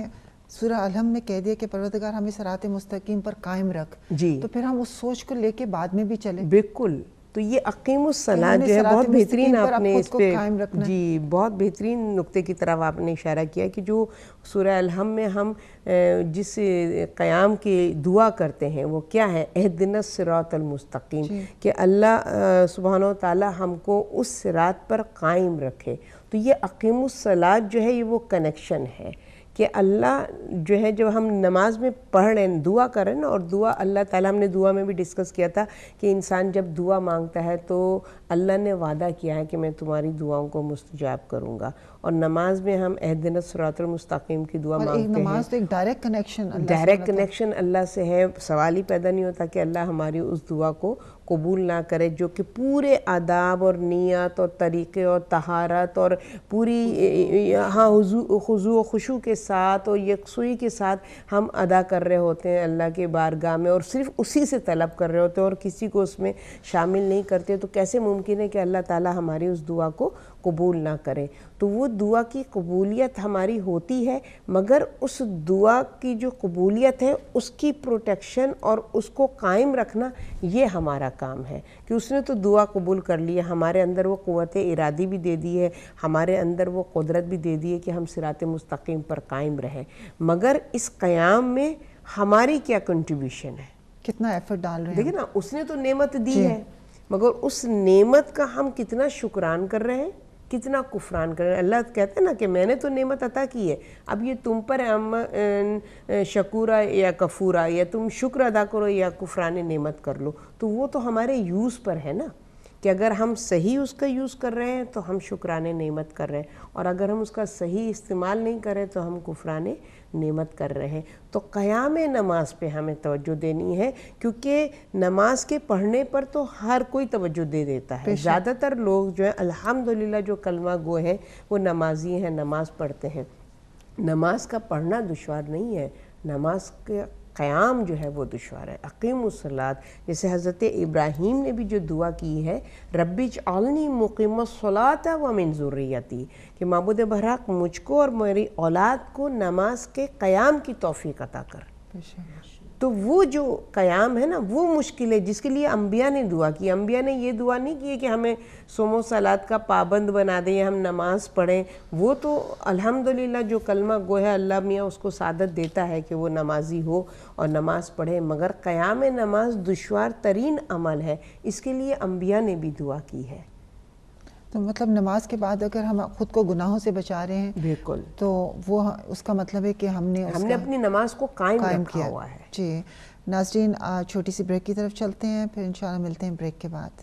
سورہ الحم میں کہہ دیا کہ پروردگار ہمیں صراط مستقیم پر قائم رکھ، جی، تو پھر ہم اس سوچ کو لے کے بعد میں بھی چلیں. بالکل. تو یہ اقیم الصلاۃ جو ہے بہت بہترین آپ نے اس پہ جی بہت بہترین نقطے کی طرف آپ نے اشارہ کیا کہ جو سورہ الحم میں ہم جس قیام کی دعا کرتے ہیں وہ کیا ہے؟ اہدنا الصراط المستقیم، کہ اللہ سبحانہ و تعالی ہم کو اس صراط پر قائم رکھے. تو یہ اقیم الصلاۃ جو ہے یہ وہ کنیکشن ہے کہ اللہ جو ہے جب ہم نماز میں پڑھ رہے ہیں، دعا کر رہے ہیں نا، اور دعا اللہ تعالیٰ، ہم نے دعا میں بھی ڈسکس کیا تھا کہ انسان جب دعا مانگتا ہے تو اللہ نے وعدہ کیا ہے کہ میں تمہاری دعاؤں کو مستجاب کروں گا. اور نماز میں ہم اہدنا الصراط المستقیم کی دعا مانگتے ہیں. نماز تو ایک ڈائریکٹ کنیکشن اللہ سے ہے. سوال ہی پیدا نہیں ہوتا کہ اللہ ہماری اس دعا کو قبول نہ کرے جو کہ پورے آداب اور نیت اور طریقے اور طہارت اور پوری خضوع و خشوع کے ساتھ اور یکسوئی کے ساتھ ہم ادا کر رہے ہوتے ہیں اللہ کے بارگاہ میں، اور صرف اسی سے طلب کر رہے ہوتے ہیں اور کسی کو اس میں شامل نہیں کرتے. تو کیسے ممکن ہے کہ اللہ تعالیٰ ہماری اس دعا کو قبول نہ کرے؟ تو وہ دعا کی قبولیت ہماری ہوتی ہے، مگر اس دعا کی جو قبولیت ہے اس کی پروٹیکشن اور اس کو قائم رکھنا یہ ہمارا کام ہے. کہ اس نے تو دعا قبول کر لی ہے، ہمارے اندر وہ قوت ارادی بھی دے دی ہے، ہمارے اندر وہ قدرت بھی دے دی ہے کہ ہم صراط مستقیم پر قائم رہیں، مگر اس قیام میں ہماری کیا کنٹریبیوشن ہے؟ کتنا ایفرٹ ڈال رہے ہیں؟ دیکھیں نا، اس نے تو نعمت دی ہے، مگر اس نعمت کا ہم کتنا شکران کر رہے ہیں، کتنا کفران کر رہے ہیں. اللہ کہتے ہیں نا کہ میں نے تو نعمت عطا کی ہے، اب یہ تم پر شکورا یا کفورا، یا تم شکر ادا کرو یا کفران نعمت کر لو. تو وہ تو ہمارے یوز پر ہے نا، کہ اگر ہم صحیح اس کا یوز کر رہے ہیں تو ہم شکران نعمت کر رہے ہیں، اور اگر ہم اس کا صحیح استعمال نہیں کر رہے تو ہم کفران نعمت کر رہے ہیں. تو قیام نماز پہ ہمیں توجہ دینی ہے، کیونکہ نماز کے پڑھنے پر تو ہر کوئی توجہ دے دیتا ہے. زیادہ تر لوگ جو ہیں الحمدللہ جو کلمہ گو ہیں وہ نمازی ہیں، نماز پڑھتے ہیں. نماز کا پڑھنا دشوار نہیں ہے، نماز کے قیام جو ہے وہ دشوار ہے. اقیم الصلاۃ، جیسے حضرت ابراہیم نے بھی جو دعا کی ہے، رب اجعلنی مقیم الصلاۃ ومن ذریتی، کہ معبود برحق مجھ کو اور میری اولاد کو نماز کے قیام کی توفیق عطا کر. تو وہ جو قیام ہے نا وہ مشکل ہے جس کے لیے انبیاء نے دعا کی. انبیاء نے یہ دعا نہیں کی کہ ہمیں صوم و صلات کا پابند بنا دیں یا ہم نماز پڑھیں. وہ تو الحمدللہ جو کلمہ گو ہے اللہ میاں اس کو سعادت دیتا ہے کہ وہ نمازی ہو اور نماز پڑھے، مگر قیام نماز دشوار ترین عمل ہے. اس کے لیے انبیاء نے بھی دعا کی ہے. تو مطلب نماز کے بعد اگر ہم خود کو گناہوں سے بچا رہے ہیں بالکل، تو وہ اس کا مطلب ہے کہ ہم نے اپنی نماز کو قائم رکھا ہوا ہے. جی ناظرین، چھوٹی سی بریک کی طرف چلتے ہیں، پھر انشاءاللہ ملتے ہیں بریک کے بعد.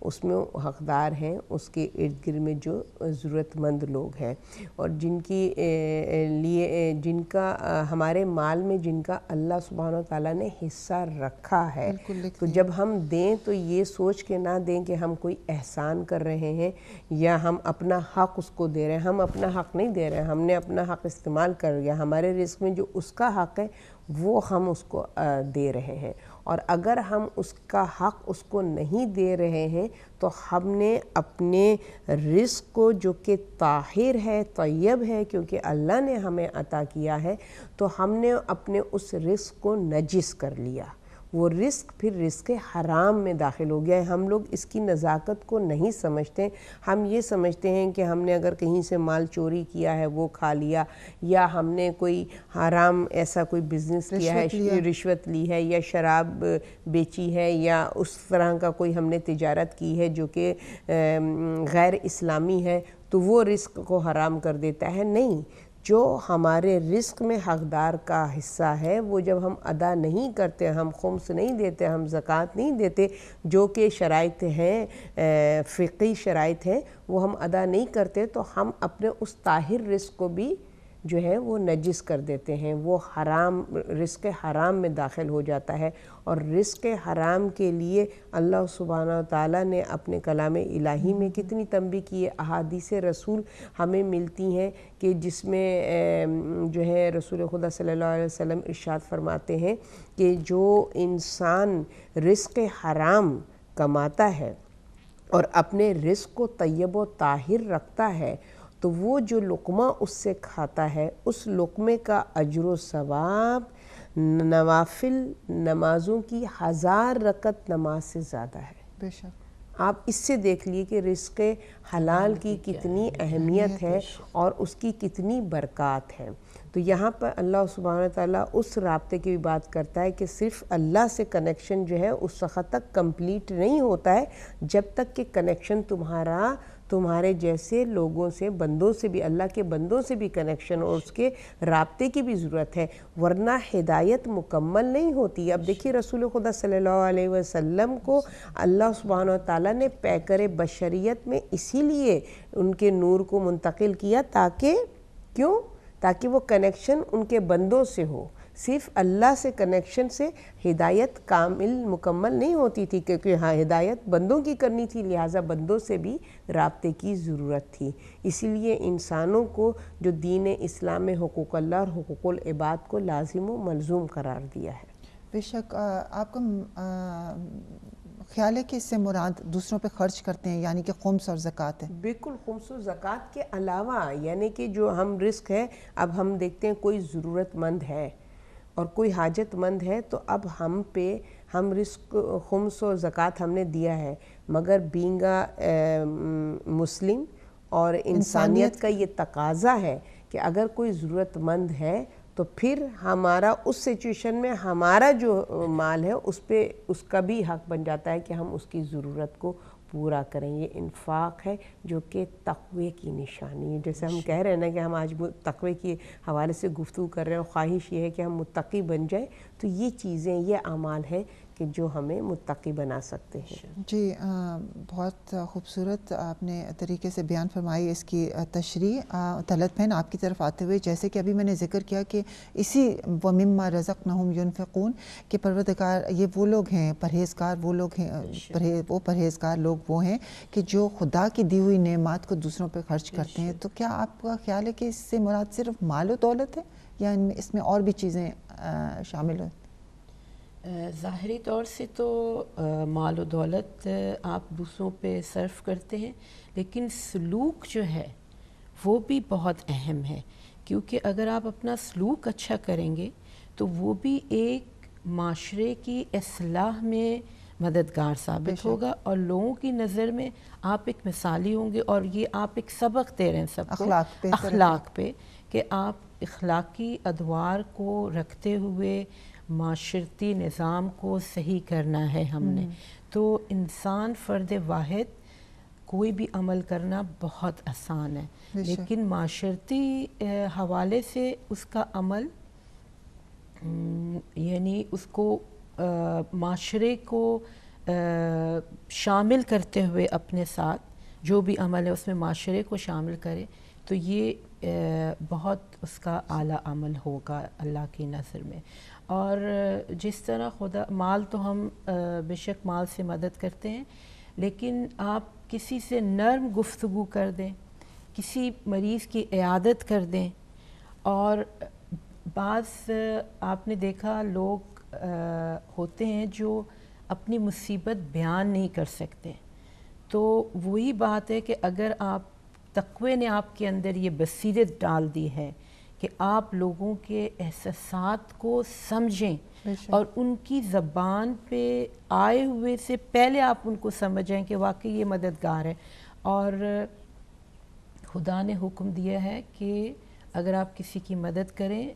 اس میں حقدار ہیں اس کے ارد گرد میں جو ضرورت مند لوگ ہیں، اور جن کی لیے جن کا ہمارے مال میں جن کا اللہ سبحانہ وتعالیٰ نے حصہ رکھا ہے، تو جب ہم دیں تو یہ سوچ کے نہ دیں کہ ہم کوئی احسان کر رہے ہیں یا ہم اپنا حق اس کو دے رہے ہیں. ہم اپنا حق نہیں دے رہے ہیں، ہم نے اپنا حق استعمال کر لیا. ہمارے رزق میں جو اس کا حق ہے وہ ہم اس کو دے رہے ہیں، اور اگر ہم اس کا حق اس کو نہیں دے رہے ہیں تو ہم نے اپنے رزق کو جو کہ طاہر ہے، طیب ہے، کیونکہ اللہ نے ہمیں عطا کیا ہے، تو ہم نے اپنے اس رزق کو نجس کر لیا. وہ رزق پھر رزق حرام میں داخل ہو گیا ہے. ہم لوگ اس کی نزاکت کو نہیں سمجھتے. ہم یہ سمجھتے ہیں کہ ہم نے اگر کہیں سے مال چوری کیا ہے وہ کھا لیا، یا ہم نے کوئی حرام ایسا کوئی بزنس کیا ہے، رشوت لی ہے، یا شراب بیچی ہے، یا اس طرح کا کوئی ہم نے تجارت کی ہے جو کہ غیر اسلامی ہے، تو وہ رزق کو حرام کر دیتا ہے. نہیں، جو ہمارے رزق میں حقدار کا حصہ ہے وہ جب ہم ادا نہیں کرتے، ہم خمس نہیں دیتے، ہم زکوٰۃ نہیں دیتے، جو کہ شرائط ہیں، فقہی شرائط ہیں، وہ ہم ادا نہیں کرتے، تو ہم اپنے اس طاہر رزق کو بھی جو ہے وہ نجس کر دیتے ہیں. وہ حرام، رزق حرام میں داخل ہو جاتا ہے. اور رزق حرام کے لیے اللہ سبحانہ وتعالیٰ نے اپنے کلام الہی میں کتنی تنبیہ کی ہے. احادیث رسول ہمیں ملتی ہیں کہ جس میں جو ہے رسول خدا صلی اللہ علیہ وسلم ارشاد فرماتے ہیں کہ جو انسان رزق حرام کماتا ہے اور اپنے رزق کو طیب و طاہر رکھتا ہے، تو وہ جو لقمہ اس سے کھاتا ہے اس لقمے کا اجر و ثواب نوافل نمازوں کی 1000 رکعت نماز سے زیادہ ہے. بے شک. آپ اس سے دیکھ لیے کہ رزق حلال کی کتنی اہمیت ہے اور اس کی کتنی برکات ہے. تو یہاں پر اللہ سبحانہ تعالیٰ اس رابطے کی بھی بات کرتا ہے کہ صرف اللہ سے کنیکشن جو ہے اس وقت تک کمپلیٹ نہیں ہوتا ہے جب تک کہ کنیکشن تمہارے جیسے لوگوں سے، بندوں سے بھی، اللہ کے بندوں سے بھی کنیکشن اور اس کے رابطے کی بھی ضرورت ہے، ورنہ ہدایت مکمل نہیں ہوتی. اب دیکھیے رسول خدا صلی اللہ علیہ وسلم کو اللہ سبحانہ وتعالیٰ نے پیکر بشریت میں اسی لیے ان کے نور کو منتقل کیا تاکہ وہ کنیکشن ان کے بندوں سے ہو. صرف اللہ سے کنیکشن سے ہدایت مکمل نہیں ہوتی تھی، کیونکہ ہدایت بندوں کی کرنی تھی، لہٰذا بندوں سے بھی رابطے کی ضرورت تھی. اسی لیے انسانوں کو جو دین اسلام میں حقوق اللہ اور حقوق العباد کو لازم و ملزوم قرار دیا ہے. بے شک. آپ کا خیال ہے کہ اس سے مراد دوسروں پہ خرچ کرتے ہیں، یعنی کہ خمس اور زکوٰۃ ہے؟ بالکل. خمس و زکوٰۃ کے علاوہ، یعنی کہ جو ہم رزق ہے، اب ہم دیکھتے ہیں کوئی ضرورت مند ہے اور کوئی حاجت مند ہے، تو اب ہم رزق خمس و زکوٰۃ ہم نے دیا ہے، مگر بینگا مسلم اور انسانیت کا یہ تقاضا ہے کہ اگر کوئی ضرورت مند ہے تو پھر ہمارا اس سچویشن میں ہمارا جو مال ہے اس کا بھی حق بن جاتا ہے کہ ہم اس کی ضرورت کو پورا کریں. یہ انفاق ہے جو کہ تقوی کی نشانی ہے. جیسے ہم کہہ رہے ہیں نا کہ ہم آج تقوی کے حوالے سے گفتگو کر رہے ہیں اور خواہش یہ ہے کہ ہم متقی بن جائیں، تو یہ چیزیں، یہ اعمال ہیں کہ جو ہمیں متقی بنا سکتے ہیں. جی بہت خوبصورت آپ نے طریقے سے بیان فرمائی اس کی تشریح. طلعت بہن آپ کی طرف آتے ہوئے، جیسے کہ ابھی میں نے ذکر کیا کہ اسی وَمِمَّا رَزَقْنَاهُمْ يُنْفِقُونَ کہ پروردگار یہ وہ لوگ ہیں، پرہیزگار وہ لوگ ہیں، وہ پرہیزگار لوگ وہ ہیں کہ جو خدا کی دی ہوئی نعمات کو دوسروں پہ خرچ کرتے ہیں. تو کیا آپ کا خیال ہے کہ اس سے مراد صرف مال و دولت ہے یا اس میں اور بھی چیزیں شامل ہیں؟ ظاہری طور سے تو مال و دولت آپ دوسروں پہ صرف کرتے ہیں، لیکن سلوک جو ہے وہ بھی بہت اہم ہے، کیونکہ اگر آپ اپنا سلوک اچھا کریں گے تو وہ بھی ایک معاشرے کی اصلاح میں مددگار ثابت ہوگا، اور لوگوں کی نظر میں آپ ایک مثالی ہوں گے. اور یہ آپ ایک سبق دے رہے ہیں سب کو اخلاق پہ، کہ آپ اخلاقی ادوار کو رکھتے ہوئے معاشرتی نظام کو صحیح کرنا ہے ہم نے. تو انسان فرد واحد کوئی بھی عمل کرنا بہت آسان ہے، لیکن معاشرتی حوالے سے اس کا عمل، یعنی اس کو معاشرے کو شامل کرتے ہوئے اپنے ساتھ جو بھی عمل ہے اس میں معاشرے کو شامل کرے تو یہ بہت اس کا اعلیٰ عمل ہوگا اللہ کی نظر میں. اور جس طرح خدا مال تو ہم بے شک مال سے مدد کرتے ہیں، لیکن آپ کسی سے نرم گفتگو کر دیں، کسی مریض کی عیادت کر دیں. اور بعض آپ نے دیکھا لوگ ہوتے ہیں جو اپنی مصیبت بیان نہیں کر سکتے، تو وہی بات ہے کہ اگر آپ تقوی نے آپ کے اندر یہ بصیرت ڈال دی ہے کہ آپ لوگوں کے احساسات کو سمجھیں اور ان کی زبان پہ آئے ہوئے سے پہلے آپ ان کو سمجھیں کہ واقعی یہ مددگار ہے. اور خدا نے حکم دیا ہے کہ اگر آپ کسی کی مدد کریں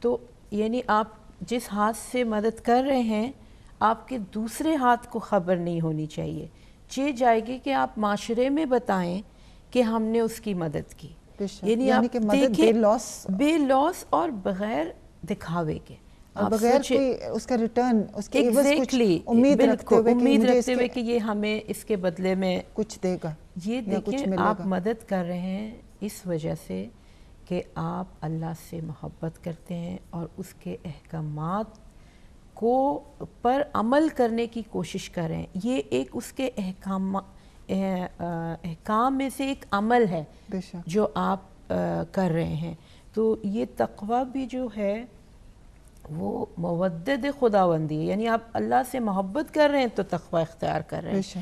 تو یعنی آپ جس ہاتھ سے مدد کر رہے ہیں آپ کے دوسرے ہاتھ کو خبر نہیں ہونی چاہیے. یہ جائے گی کہ آپ معاشرے میں بتائیں کہ ہم نے اس کی مدد کی، یعنی آپ کہ مدد بے لوس اور بغیر دکھاوے کے، بغیر کوئی اس کا ریٹرن، اس کی عوض کچھ امید رکھتے ہوئے کہ یہ ہمیں اس کے بدلے میں کچھ دے گا. یہ دیکھیں آپ مدد کر رہے ہیں اس وجہ سے کہ آپ اللہ سے محبت کرتے ہیں اور اس کے احکامات کو پر عمل کرنے کی کوشش کر رہے ہیں. یہ ایک اس کے احکام میں سے ایک عمل ہے جو آپ کر رہے ہیں. تو یہ تقوی بھی جو ہے وہ مودد خداوندی ہے، یعنی آپ اللہ سے محبت کر رہے ہیں تو تقوی اختیار کر رہے ہیں.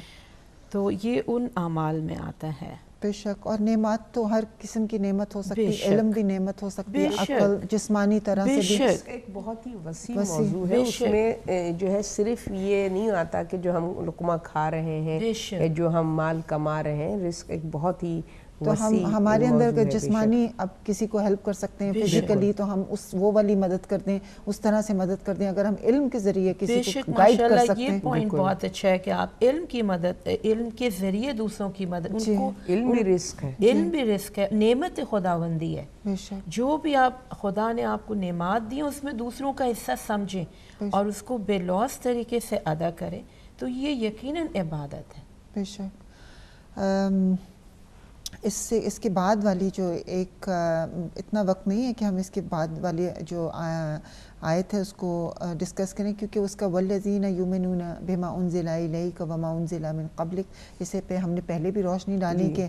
تو یہ ان اعمال میں آتا ہے. بے شک. اور نعمت تو ہر قسم کی نعمت ہو سکتی ہے، علم بھی نعمت ہو سکتی ہے، عقل جسمانی طرح سے بھی. ایک بہت ہی وسیع موضوع ہے. اس میں جو ہے صرف یہ نہیں آتا کہ جو ہم لقمہ کھا رہے ہیں یا جو ہم مال کما رہے ہیں، رزق ایک بہت ہی تو ہمارے اندر کا جسمانی اب کسی کو ہیلپ کر سکتے ہیں فزیکلی تو ہم وہ والی مدد کر دیں، اس طرح سے مدد کر دیں. اگر ہم علم کے ذریعے کسی کو گائیڈ کر سکتے ہیں. یہ پوائنٹ بہت اچھا ہے کہ آپ علم کی مدد، علم کے ذریعے دوسروں کی مدد. ان کو علم بھی رزق ہے، علم بھی رزق ہے، نعمت خداوندی ہے. جو بھی آپ خدا نے آپ کو نعمات دی اس میں دوسروں کا حصہ سمجھیں اور اس کو بے لوث طریقے سے ادا کریں تو یہ یقیناً عبادت ہے. بے شک. اس کے بعد والی جو ایک اتنا وقت نہیں ہے کہ ہم اس کے بعد والی جو آیت ہے اس کو ڈسکس کریں، کیونکہ اس کا والذین یؤمنون بما انزل الیک وما انزل من قبلک، اسے پہ ہم نے پہلے بھی روشنی ڈالی کہ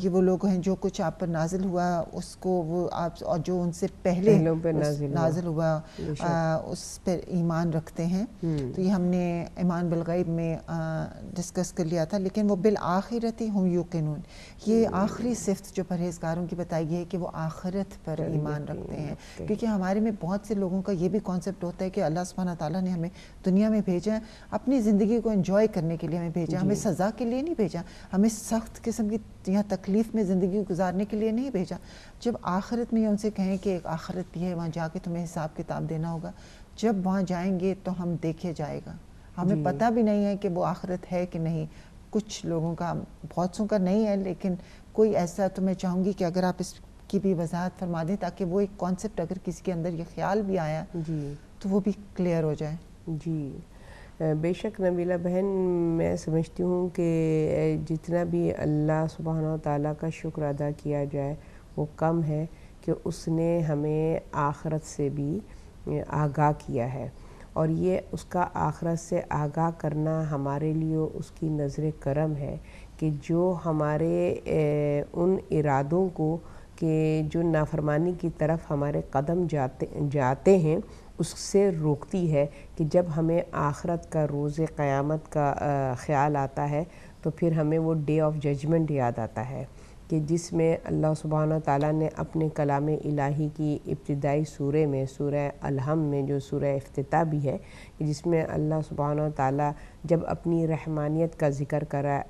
یہ وہ لوگ ہیں جو کچھ آپ پر نازل ہوا اس کو وہ آپ اور جو ان سے پہلے نازل ہوا اس پر ایمان رکھتے ہیں. تو یہ ہم نے ایمان بالغیب میں ڈسکس کر لیا تھا. لیکن وہ بالآخرۃ ہم یوقنون، یہ آخری صفت جو پرہیزگاروں کی بتائی گئی ہے کہ وہ آخرت پر ایمان رکھتے ہیں. کیونکہ ہمارے میں بہت سے لوگوں کا یہ بھی کانسیپٹ ہوتا ہے کہ اللہ سبحانہ تعالیٰ نے ہمیں دنیا میں بھیجا ہے اپنی زندگی کو انجوائے کرنے کے لیے ہمیں بھیجا، ہمیں سزا کے لیے نہیں بھیجا، ہمیں سخت قسم کی یا تکلیف میں زندگی گزارنے کے لیے نہیں بھیجا. جب آخرت میں ان سے کہیں کہ ایک آخرت بھی ہے، وہاں جا کے تمہیں حساب کتاب دینا ہوگا، جب وہاں جائیں گے تو ہم دیکھے جائے گا. ہمیں پتہ بھی نہیں ہے کہ وہ آخرت ہے کہ نہیں. کچھ لوگوں کا، بہت سوں کا نہیں ہے، لیکن کوئی ایسا تو میں چاہوں گی کہ اگر آپ اس کی بھی وضاحت فرما دیں تاکہ وہ ایک کانسیپٹ اگر کسی کے اندر یہ خیال بھی آیا تو وہ بھی کلیئر ہو جائے. جی بے شک نبیلہ بہن، میں سمجھتی ہوں کہ جتنا بھی اللہ سبحانہ و تعالیٰ کا شکر ادا کیا جائے وہ کم ہے کہ اس نے ہمیں آخرت سے بھی آگاہ کیا ہے. اور یہ اس کا آخرت سے آگاہ کرنا ہمارے لیے اس کی نظر کرم ہے کہ جو ہمارے ان ارادوں کو کہ جو نافرمانی کی طرف ہمارے قدم جاتے ہیں اس سے روکتی ہے. کہ جب ہمیں آخرت کا، روز قیامت کا خیال آتا ہے تو پھر ہمیں وہ ڈے آف ججمنٹ یاد آتا ہے کہ جس میں اللہ سبحانہ تعالیٰ نے اپنے کلام الہی کی ابتدائی سورہ میں، سورہ الحم میں جو سورہ افتتاح بھی ہے، جس میں اللہ سبحانہ تعالیٰ جب اپنی رحمانیت کا ذکر کرا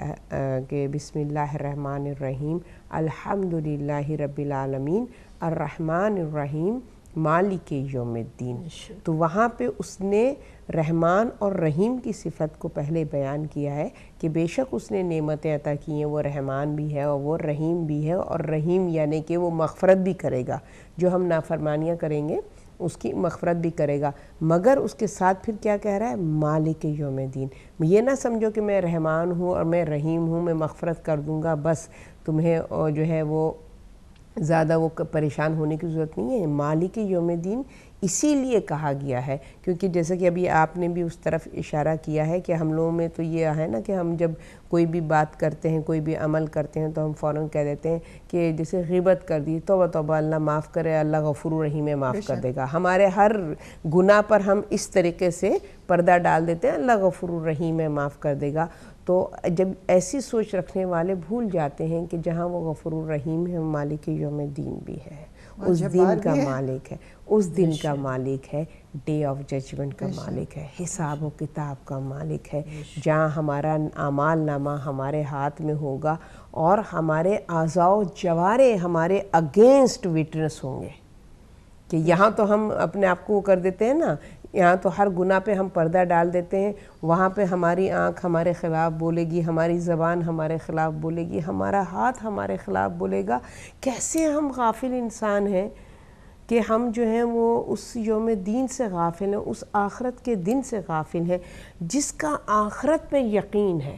کہ بسم اللہ الرحمن الرحیم الحمدللہ رب العالمین الرحمن الرحیم مالک یوم الدین، تو وہاں پہ اس نے رحمان اور رحیم کی صفت کو پہلے بیان کیا ہے کہ بے شک اس نے نعمتیں عطا کی ہیں، وہ رحمان بھی ہے اور وہ رحیم بھی ہے. اور رحیم یعنی کہ وہ مغفرت بھی کرے گا. جو ہم نافرمانیاں کریں گے اس کی مغفرت بھی کرے گا، مگر اس کے ساتھ پھر کیا کہہ رہا ہے؟ مالک یوم دین. یہ نہ سمجھو کہ میں رحمان ہوں اور میں رحیم ہوں، میں مغفرت کر دوں گا بس، تمہیں جو ہے وہ زیادہ وہ پریشان ہونے کی ضرورت نہیں ہے. مالک یوم دین اسی لیے کہا گیا ہے کیونکہ جیسے کہ ابھی آپ نے بھی اس طرف اشارہ کیا ہے کہ ہم لوگوں میں تو یہ ہے نا کہ ہم جب کوئی بھی بات کرتے ہیں، کوئی بھی عمل کرتے ہیں تو ہم فوراً کہہ دیتے ہیں کہ جیسے غیبت کر دی، توبہ توبہ اللہ معاف کرے، اللہ غفور رحیم ہے، معاف کر دے گا. ہمارے ہر گناہ پر ہم اس طریقے سے پردہ ڈال دیتے ہیں، اللہ غفور رحیم ہے، معاف کر دے گا. تو جب ایسی سوچ رکھنے والے بھول جاتے ہیں کہ جہاں وہ غفور الرحیم ہے، مالک یوم دین بھی ہے، اس دن کا مالک ہے، اس دن کا مالک ہے، ڈے آف ججمنٹ کا مالک ہے، حساب و کتاب کا مالک ہے، جہاں ہمارا اعمال نامہ ہمارے ہاتھ میں ہوگا اور ہمارے اعضاء و جوارح ہمارے اگینسٹ وٹنس ہوں گے. کہ یہاں تو ہم اپنے آپ کو وہ کر دیتے ہیں نا، یہاں تو ہر گناہ پہ ہم پردہ ڈال دیتے ہیں، وہاں پہ ہماری آنکھ ہمارے خلاف بولے گی، ہماری زبان ہمارے خلاف بولے گی، ہمارا ہاتھ ہمارے خلاف بولے گا. کیسے ہم غافل انسان ہیں کہ ہم جو ہیں وہ اس یوم دین سے غافل ہیں، اس آخرت کے دن سے غافل ہیں جس کا آخرت پہ یقین ہے.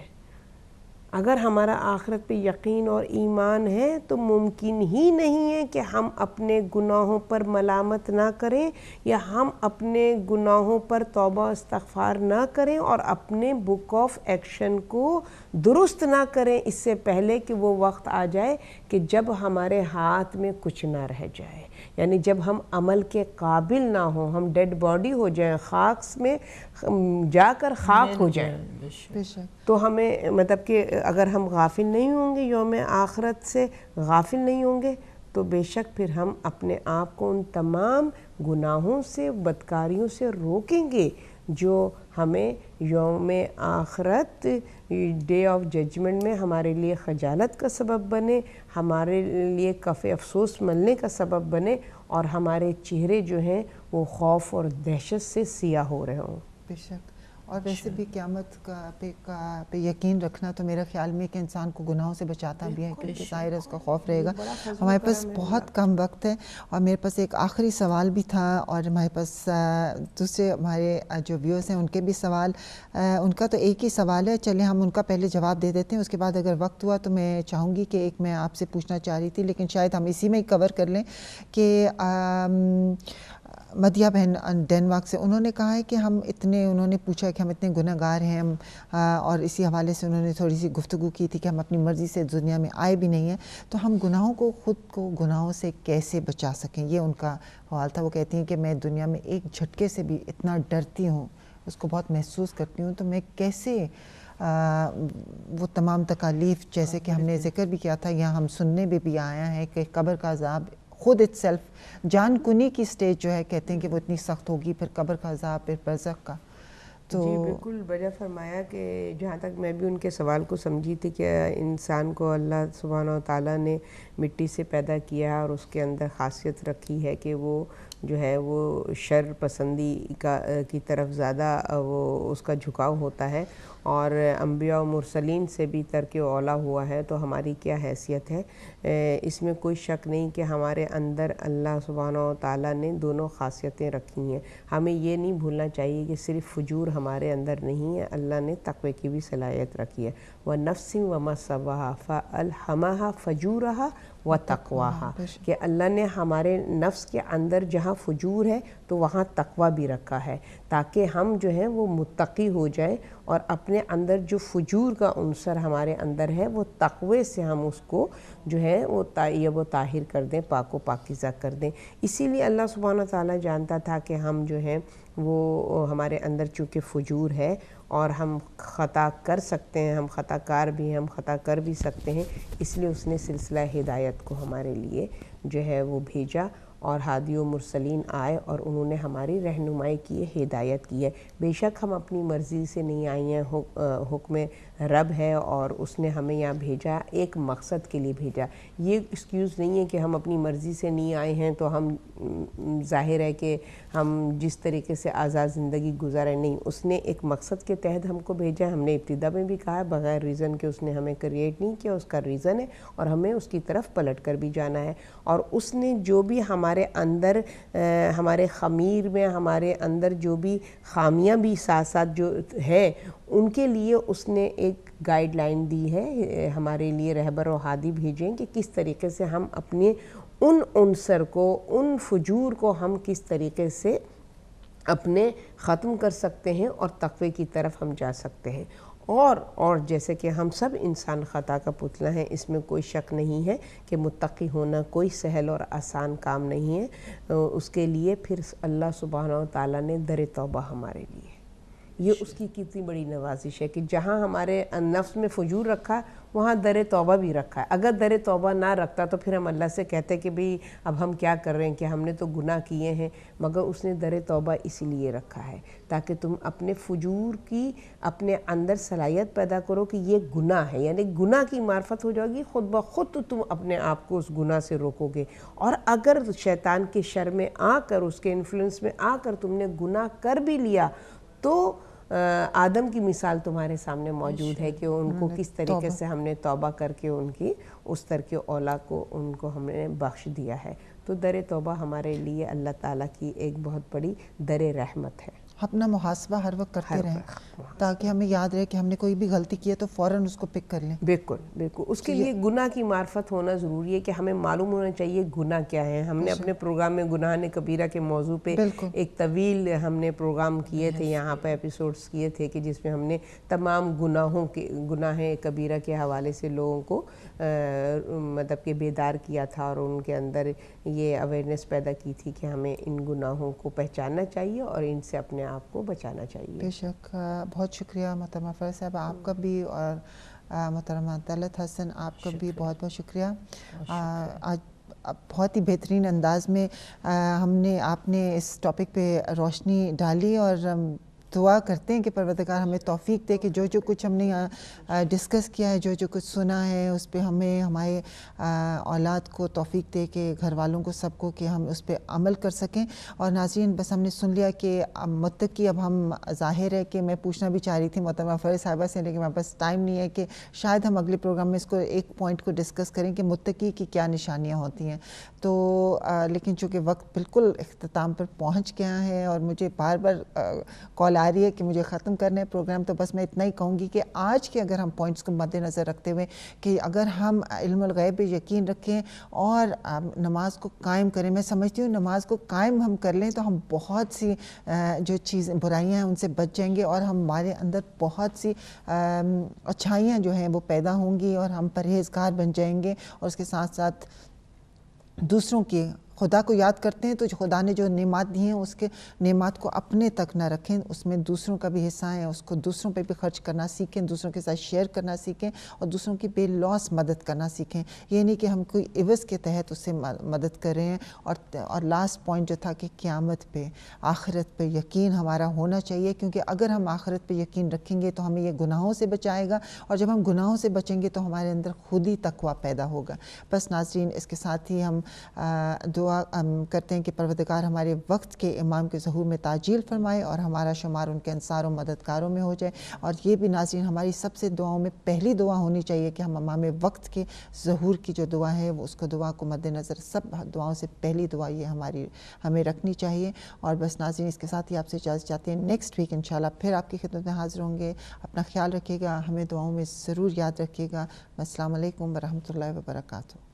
اگر ہمارا آخرت پہ یقین اور ایمان ہے تو ممکن ہی نہیں ہے کہ ہم اپنے گناہوں پر ملامت نہ کریں یا ہم اپنے گناہوں پر توبہ استغفار نہ کریں اور اپنے بک آف ایکشن کو درست نہ کریں اس سے پہلے کہ وہ وقت آ جائے کہ جب ہمارے ہاتھ میں کچھ نہ رہ جائے. یعنی جب ہم عمل کے قابل نہ ہوں، ہم ڈیڈ باڈی ہو جائیں، خاک میں جا کر خاک ہو جائیں. تو ہمیں مطلب کہ اگر ہم غافل نہیں ہوں گے، یوم آخرت سے غافل نہیں ہوں گے، تو بے شک پھر ہم اپنے آپ کو ان تمام گناہوں سے، بدکاریوں سے روکیں گے جو ہمیں یوم آخرت ڈے آف ججمنٹ میں ہمارے لیے خجالت کا سبب بنے، ہمارے لیے کف افسوس ملنے کا سبب بنے اور ہمارے چہرے جو ہیں وہ خوف اور دہشت سے سیاہ ہو رہے ہوں. بے شک. اور ویسے بھی قیامت پہ یقین رکھنا تو میرا خیال میں کہ انسان کو گناہوں سے بچاتا بھی ہے، کیونکہ ظاہر ہے اس کا خوف رہے گا. ہمارے پاس بہت کم وقت ہے اور میرے پاس ایک آخری سوال بھی تھا اور ہمارے پاس دوسرے ہمارے جو ویورز ہیں ان کے بھی سوال، ان کا تو ایک ہی سوال ہے. چلیں ہم ان کا پہلے جواب دے دیتے ہیں، اس کے بعد اگر وقت ہوا تو میں چاہوں گی کہ ایک میں آپ سے پوچھنا چاہ رہی تھی لیکن شاید ہم اسی میں ہی کور کر لیں کہ مدیہ بہن ڈینمارک سے انہوں نے کہا ہے کہ انہوں نے پوچھا کہ ہم اتنے گناہ گار ہیں اور اسی حوالے سے انہوں نے تھوڑی سی گفتگو کی تھی کہ ہم اپنی مرضی سے دنیا میں آئے بھی نہیں ہیں، تو ہم خود کو گناہوں سے کیسے بچا سکیں؟ یہ ان کا سوال تھا. وہ کہتی ہیں کہ میں دنیا میں ایک جھٹکے سے بھی اتنا ڈرتی ہوں، اس کو بہت محسوس کرتی ہوں، تو میں کیسے وہ تمام تکالیف جیسے کہ ہم نے ذکر بھی کیا تھا، یہاں ہم سننے بھی آیا ہے کہ قبر کا عذاب خود اٹ سیلف جان کنی کی سٹیج جو ہے، کہتے ہیں کہ وہ اتنی سخت ہوگی، پھر قبر کا عذاب، پھر برزخ کا. تو جی بالکل بجا فرمایا کہ جہاں تک میں بھی ان کے سوال کو سمجھی تھی کہ انسان کو اللہ سبحانہ و تعالیٰ نے مٹی سے پیدا کیا اور اس کے اندر خاصیت رکھی ہے کہ وہ جو ہے وہ شر پسندی کی طرف زیادہ وہ اس کا جھکاؤ ہوتا ہے اور انبیاء و مرسلین سے بھی ترک اولا ہوا ہے. تو ہماری کیا حیثیت ہے؟ اس میں کوئی شک نہیں کہ ہمارے اندر اللہ سبحانہ و تعالیٰ نے دونوں خاصیتیں رکھی ہیں. ہمیں یہ نہیں بھولنا چاہیے کہ صرف فجور ہمارے اندر نہیں ہے، اللہ نے تقوی کی بھی صلاحیت رکھی ہے. وَنَفْسٍ وَمَا سَوَّاهَا فَأَلْهَمَهَا فَجُورَهَا وَتَقْوَاهَا کہ اللہ نے ہمارے نفس کے اندر جہاں فجور ہے تو وہاں تقوی بھی رکھا ہے تاکہ ہم جو ہیں وہ متقی ہو جائیں اور اپنے اندر جو فجور کا عنصر ہمارے اندر ہے وہ تقوی سے ہم اس کو جو ہے وہ طیب و طاہر کر دیں، پاک و پاکیزہ کر دیں. اسی لیے اللہ سبحانہ تعالیٰ جانتا تھا کہ ہم جو ہیں وہ ہمارے اندر چونکہ فجور ہے اور ہم خطا کر سکتے ہیں، ہم خطا کار بھی ہیں، ہم خطا کر بھی سکتے ہیں، اس لیے اس نے سلسلہ ہدایت کو ہمارے لیے جو ہے وہ بھیجا اور ہادی و مرسلین آئے اور انہوں نے ہماری رہنمائی کی ہے، ہدایت کی ہے. بے شک ہم اپنی مرضی سے نہیں آئی ہیں، حکم رب ہے اور اس نے ہمیں یہاں بھیجا ایک مقصد کے لیے بھیجا. یہ ایکسکیوز نہیں ہے کہ ہم اپنی مرضی سے نہیں آئے ہیں تو ہم ظاہر ہے کہ ہم جس طریقے سے آزاد زندگی گزارے, نہیں, اس نے ایک مقصد کے تحت ہم کو بھیجا. ہم نے ابتدا میں بھی کہا بغیر ریزن کے اس نے ہمیں کریٹ نہیں کیا, اس کا ریزن ہے اور ہمیں اس کی طرف پلٹ کر بھی جانا ہے. اور اس نے جو بھی ہمارے اندر ہمارے خمیر میں ہمارے اندر جو بھی خامیاں بھی ساتھ ساتھ جو ہے ان کے لیے اس نے ایک گائیڈ لائن دی ہے, ہمارے لیے رہبر و ہادی بھیجیں کہ کس طریقے سے ہم اپنے ان عنصر کو, ان فجور کو ہم کس طریقے سے اپنے ختم کر سکتے ہیں اور تقوی کی طرف ہم جا سکتے ہیں. اور جیسے کہ ہم سب انسان خطا کا پتلا ہیں, اس میں کوئی شک نہیں ہے کہ متقی ہونا کوئی سہل اور آسان کام نہیں ہے. اس کے لیے پھر اللہ سبحانہ و تعالیٰ نے در توبہ ہمارے لیے, یہ اس کی کتنی بڑی نوازش ہے کہ جہاں ہمارے نفس میں فجور رکھا وہاں در توبہ بھی رکھا ہے. اگر در توبہ نہ رکھتا تو پھر ہم اللہ سے کہتے کہ بھئی اب ہم کیا کر رہے ہیں کہ ہم نے تو گناہ کیے ہیں, مگر اس نے در توبہ اسی لیے رکھا ہے تاکہ تم اپنے فجور کی اپنے اندر صلاحیت پیدا کرو کہ یہ گناہ ہے, یعنی گناہ کی معرفت ہو جائے گی, خود بخود تو تم اپنے آپ کو اس گناہ سے روکو گے. اور اگر شیطان کے شر میں آ کر, اس کے انفلوئنس میں آ کر تم نے گناہ کر بھی لیا تو آدم کی مثال تمہارے سامنے موجود ہے کہ ان کو کس طریقے سے ہم نے توبہ کر کے ان کی اس طرح کے اولاد کو ان کو ہم نے بخش دیا ہے. تو در توبہ ہمارے لیے اللہ تعالیٰ کی ایک بہت بڑی در رحمت ہے. اپنا محاسبہ ہر وقت کرتے رہیں تاکہ ہمیں یاد رہے کہ ہم نے کوئی بھی غلطی کی ہے تو فوراً اس کو پک کر لیں. بالکل بالکل, اس کے لیے گناہ کی معرفت ہونا ضروری ہے کہ ہمیں معلوم ہونا چاہیے گناہ کیا ہے. ہم نے اپنے پروگرام میں گناہ کبیرہ کے موضوع پہ ایک طویل ہم نے پروگرام کیے تھے, یہاں پہ ایپیسوڈز کیے تھے کہ جس میں ہم نے تمام گناہ کبیرہ کے حوالے سے لوگوں کو مطلب کہ بیدار کیا تھا اور ان کے اندر یہ اویئرنیس پیدا کی تھی کہ ہمیں ان گناہوں کو پہچاننا چاہیے اور ان سے اپنے آپ کو بچانا چاہیے. بے شک, بہت شکریہ محترمہ فرح صاحب آپ کا بھی, اور محترمہ طلعت حسن آپ کا بھی بہت بہت شکریہ. آج بہت ہی بہترین انداز میں آپ نے اس ٹاپک پہ روشنی ڈالی, اور دعا کرتے ہیں کہ پروردگار ہمیں توفیق دے کہ جو کچھ ہم نے ڈسکس کیا ہے, جو کچھ سنا ہے, اس پہ ہمیں ہمارے اولاد کو توفیق دے کہ گھر والوں کو سب کو کہ ہم اس پہ عمل کر سکیں. اور ناظرین, بس ہم نے سن لیا کہ متقی, اب ہم ظاہر ہے کہ میں پوچھنا بھی چاہ رہی تھی محترمہ فرح صاحبہ سے, لیکن میرے پاس ٹائم نہیں ہے کہ شاید ہم اگلے پروگرام میں اس کو ایک پوائنٹ کو ڈسکس کریں کہ متقی کی کیا نشانیاں ہوتی ہیں. تو لیکن چونکہ وقت بالکل اختتام پر پہنچ گیا ہے اور مجھے بار بار کال آ رہی ہے کہ مجھے ختم کرنا ہے پروگرام, تو بس میں اتنا ہی کہوں گی کہ آج کے اگر ہم پوائنٹس کو مد نظر رکھتے ہوئے کہ اگر ہم علم الغیب پہ یقین رکھیں اور نماز کو قائم کریں, میں سمجھتی ہوں نماز کو قائم ہم کر لیں تو ہم بہت سی جو چیزیں برائیاں ہیں ان سے بچ جائیں گے, اور ہمارے اندر بہت سی اچھائیاں جو ہیں وہ پیدا ہوں گی, اور ہم پرہیزگار بن جائیں گے. اور اس کے ساتھ ساتھ دوسروں کی خدا کو یاد کرتے ہیں تو خدا نے جو نعمات دی ہیں اس کے نعمات کو اپنے تک نہ رکھیں, اس میں دوسروں کا بھی حصہ ہے, اس کو دوسروں پہ بھی خرچ کرنا سیکھیں, دوسروں کے ساتھ شیئر کرنا سیکھیں, اور دوسروں کی بے لوث مدد کرنا سیکھیں. یہ نہیں کہ ہم کوئی عوض کے تحت اس سے مدد کر رہے ہیں. اور لاسٹ پوائنٹ جو تھا کہ قیامت پہ, آخرت پہ یقین ہمارا ہونا چاہیے, کیونکہ اگر ہم آخرت پہ یقین رکھیں گے تو ہمیں یہ گناہوں سے بچائے گا, اور جب ہم گناہوں سے بچیں گے تو ہمارے اندر خود ہی تقویٰ پیدا ہوگا. بس ناظرین, اس کے ساتھ ہی ہم دعا کرتے ہیں کہ پروردگار ہمارے وقت کے امام کے ظہور میں تعجیل فرمائے اور ہمارا شمار ان کے انصار و مددگاروں میں ہو جائے. اور یہ بھی ناظرین ہماری سب سے دعاؤں میں پہلی دعا ہونی چاہیے کہ ہم امام وقت کے ظہور کی جو دعا ہے وہ اس کو دعا کو مد نظر سب دعاؤں سے پہلی دعا یہ ہمیں رکھنی چاہیے. اور بس ناظرین, اس کے ساتھ ہی آپ سے اجازت چاہتے ہیں. نیکسٹ ویک انشاءاللہ پھر آپ کی خدمت میں حاضر ہوں گے. اپنا خیال رکھیے گا, ہمیں دعاؤں میں ضرور یاد رکھیے گا. السلام علیکم ورحمۃ اللہ وبرکاتہ.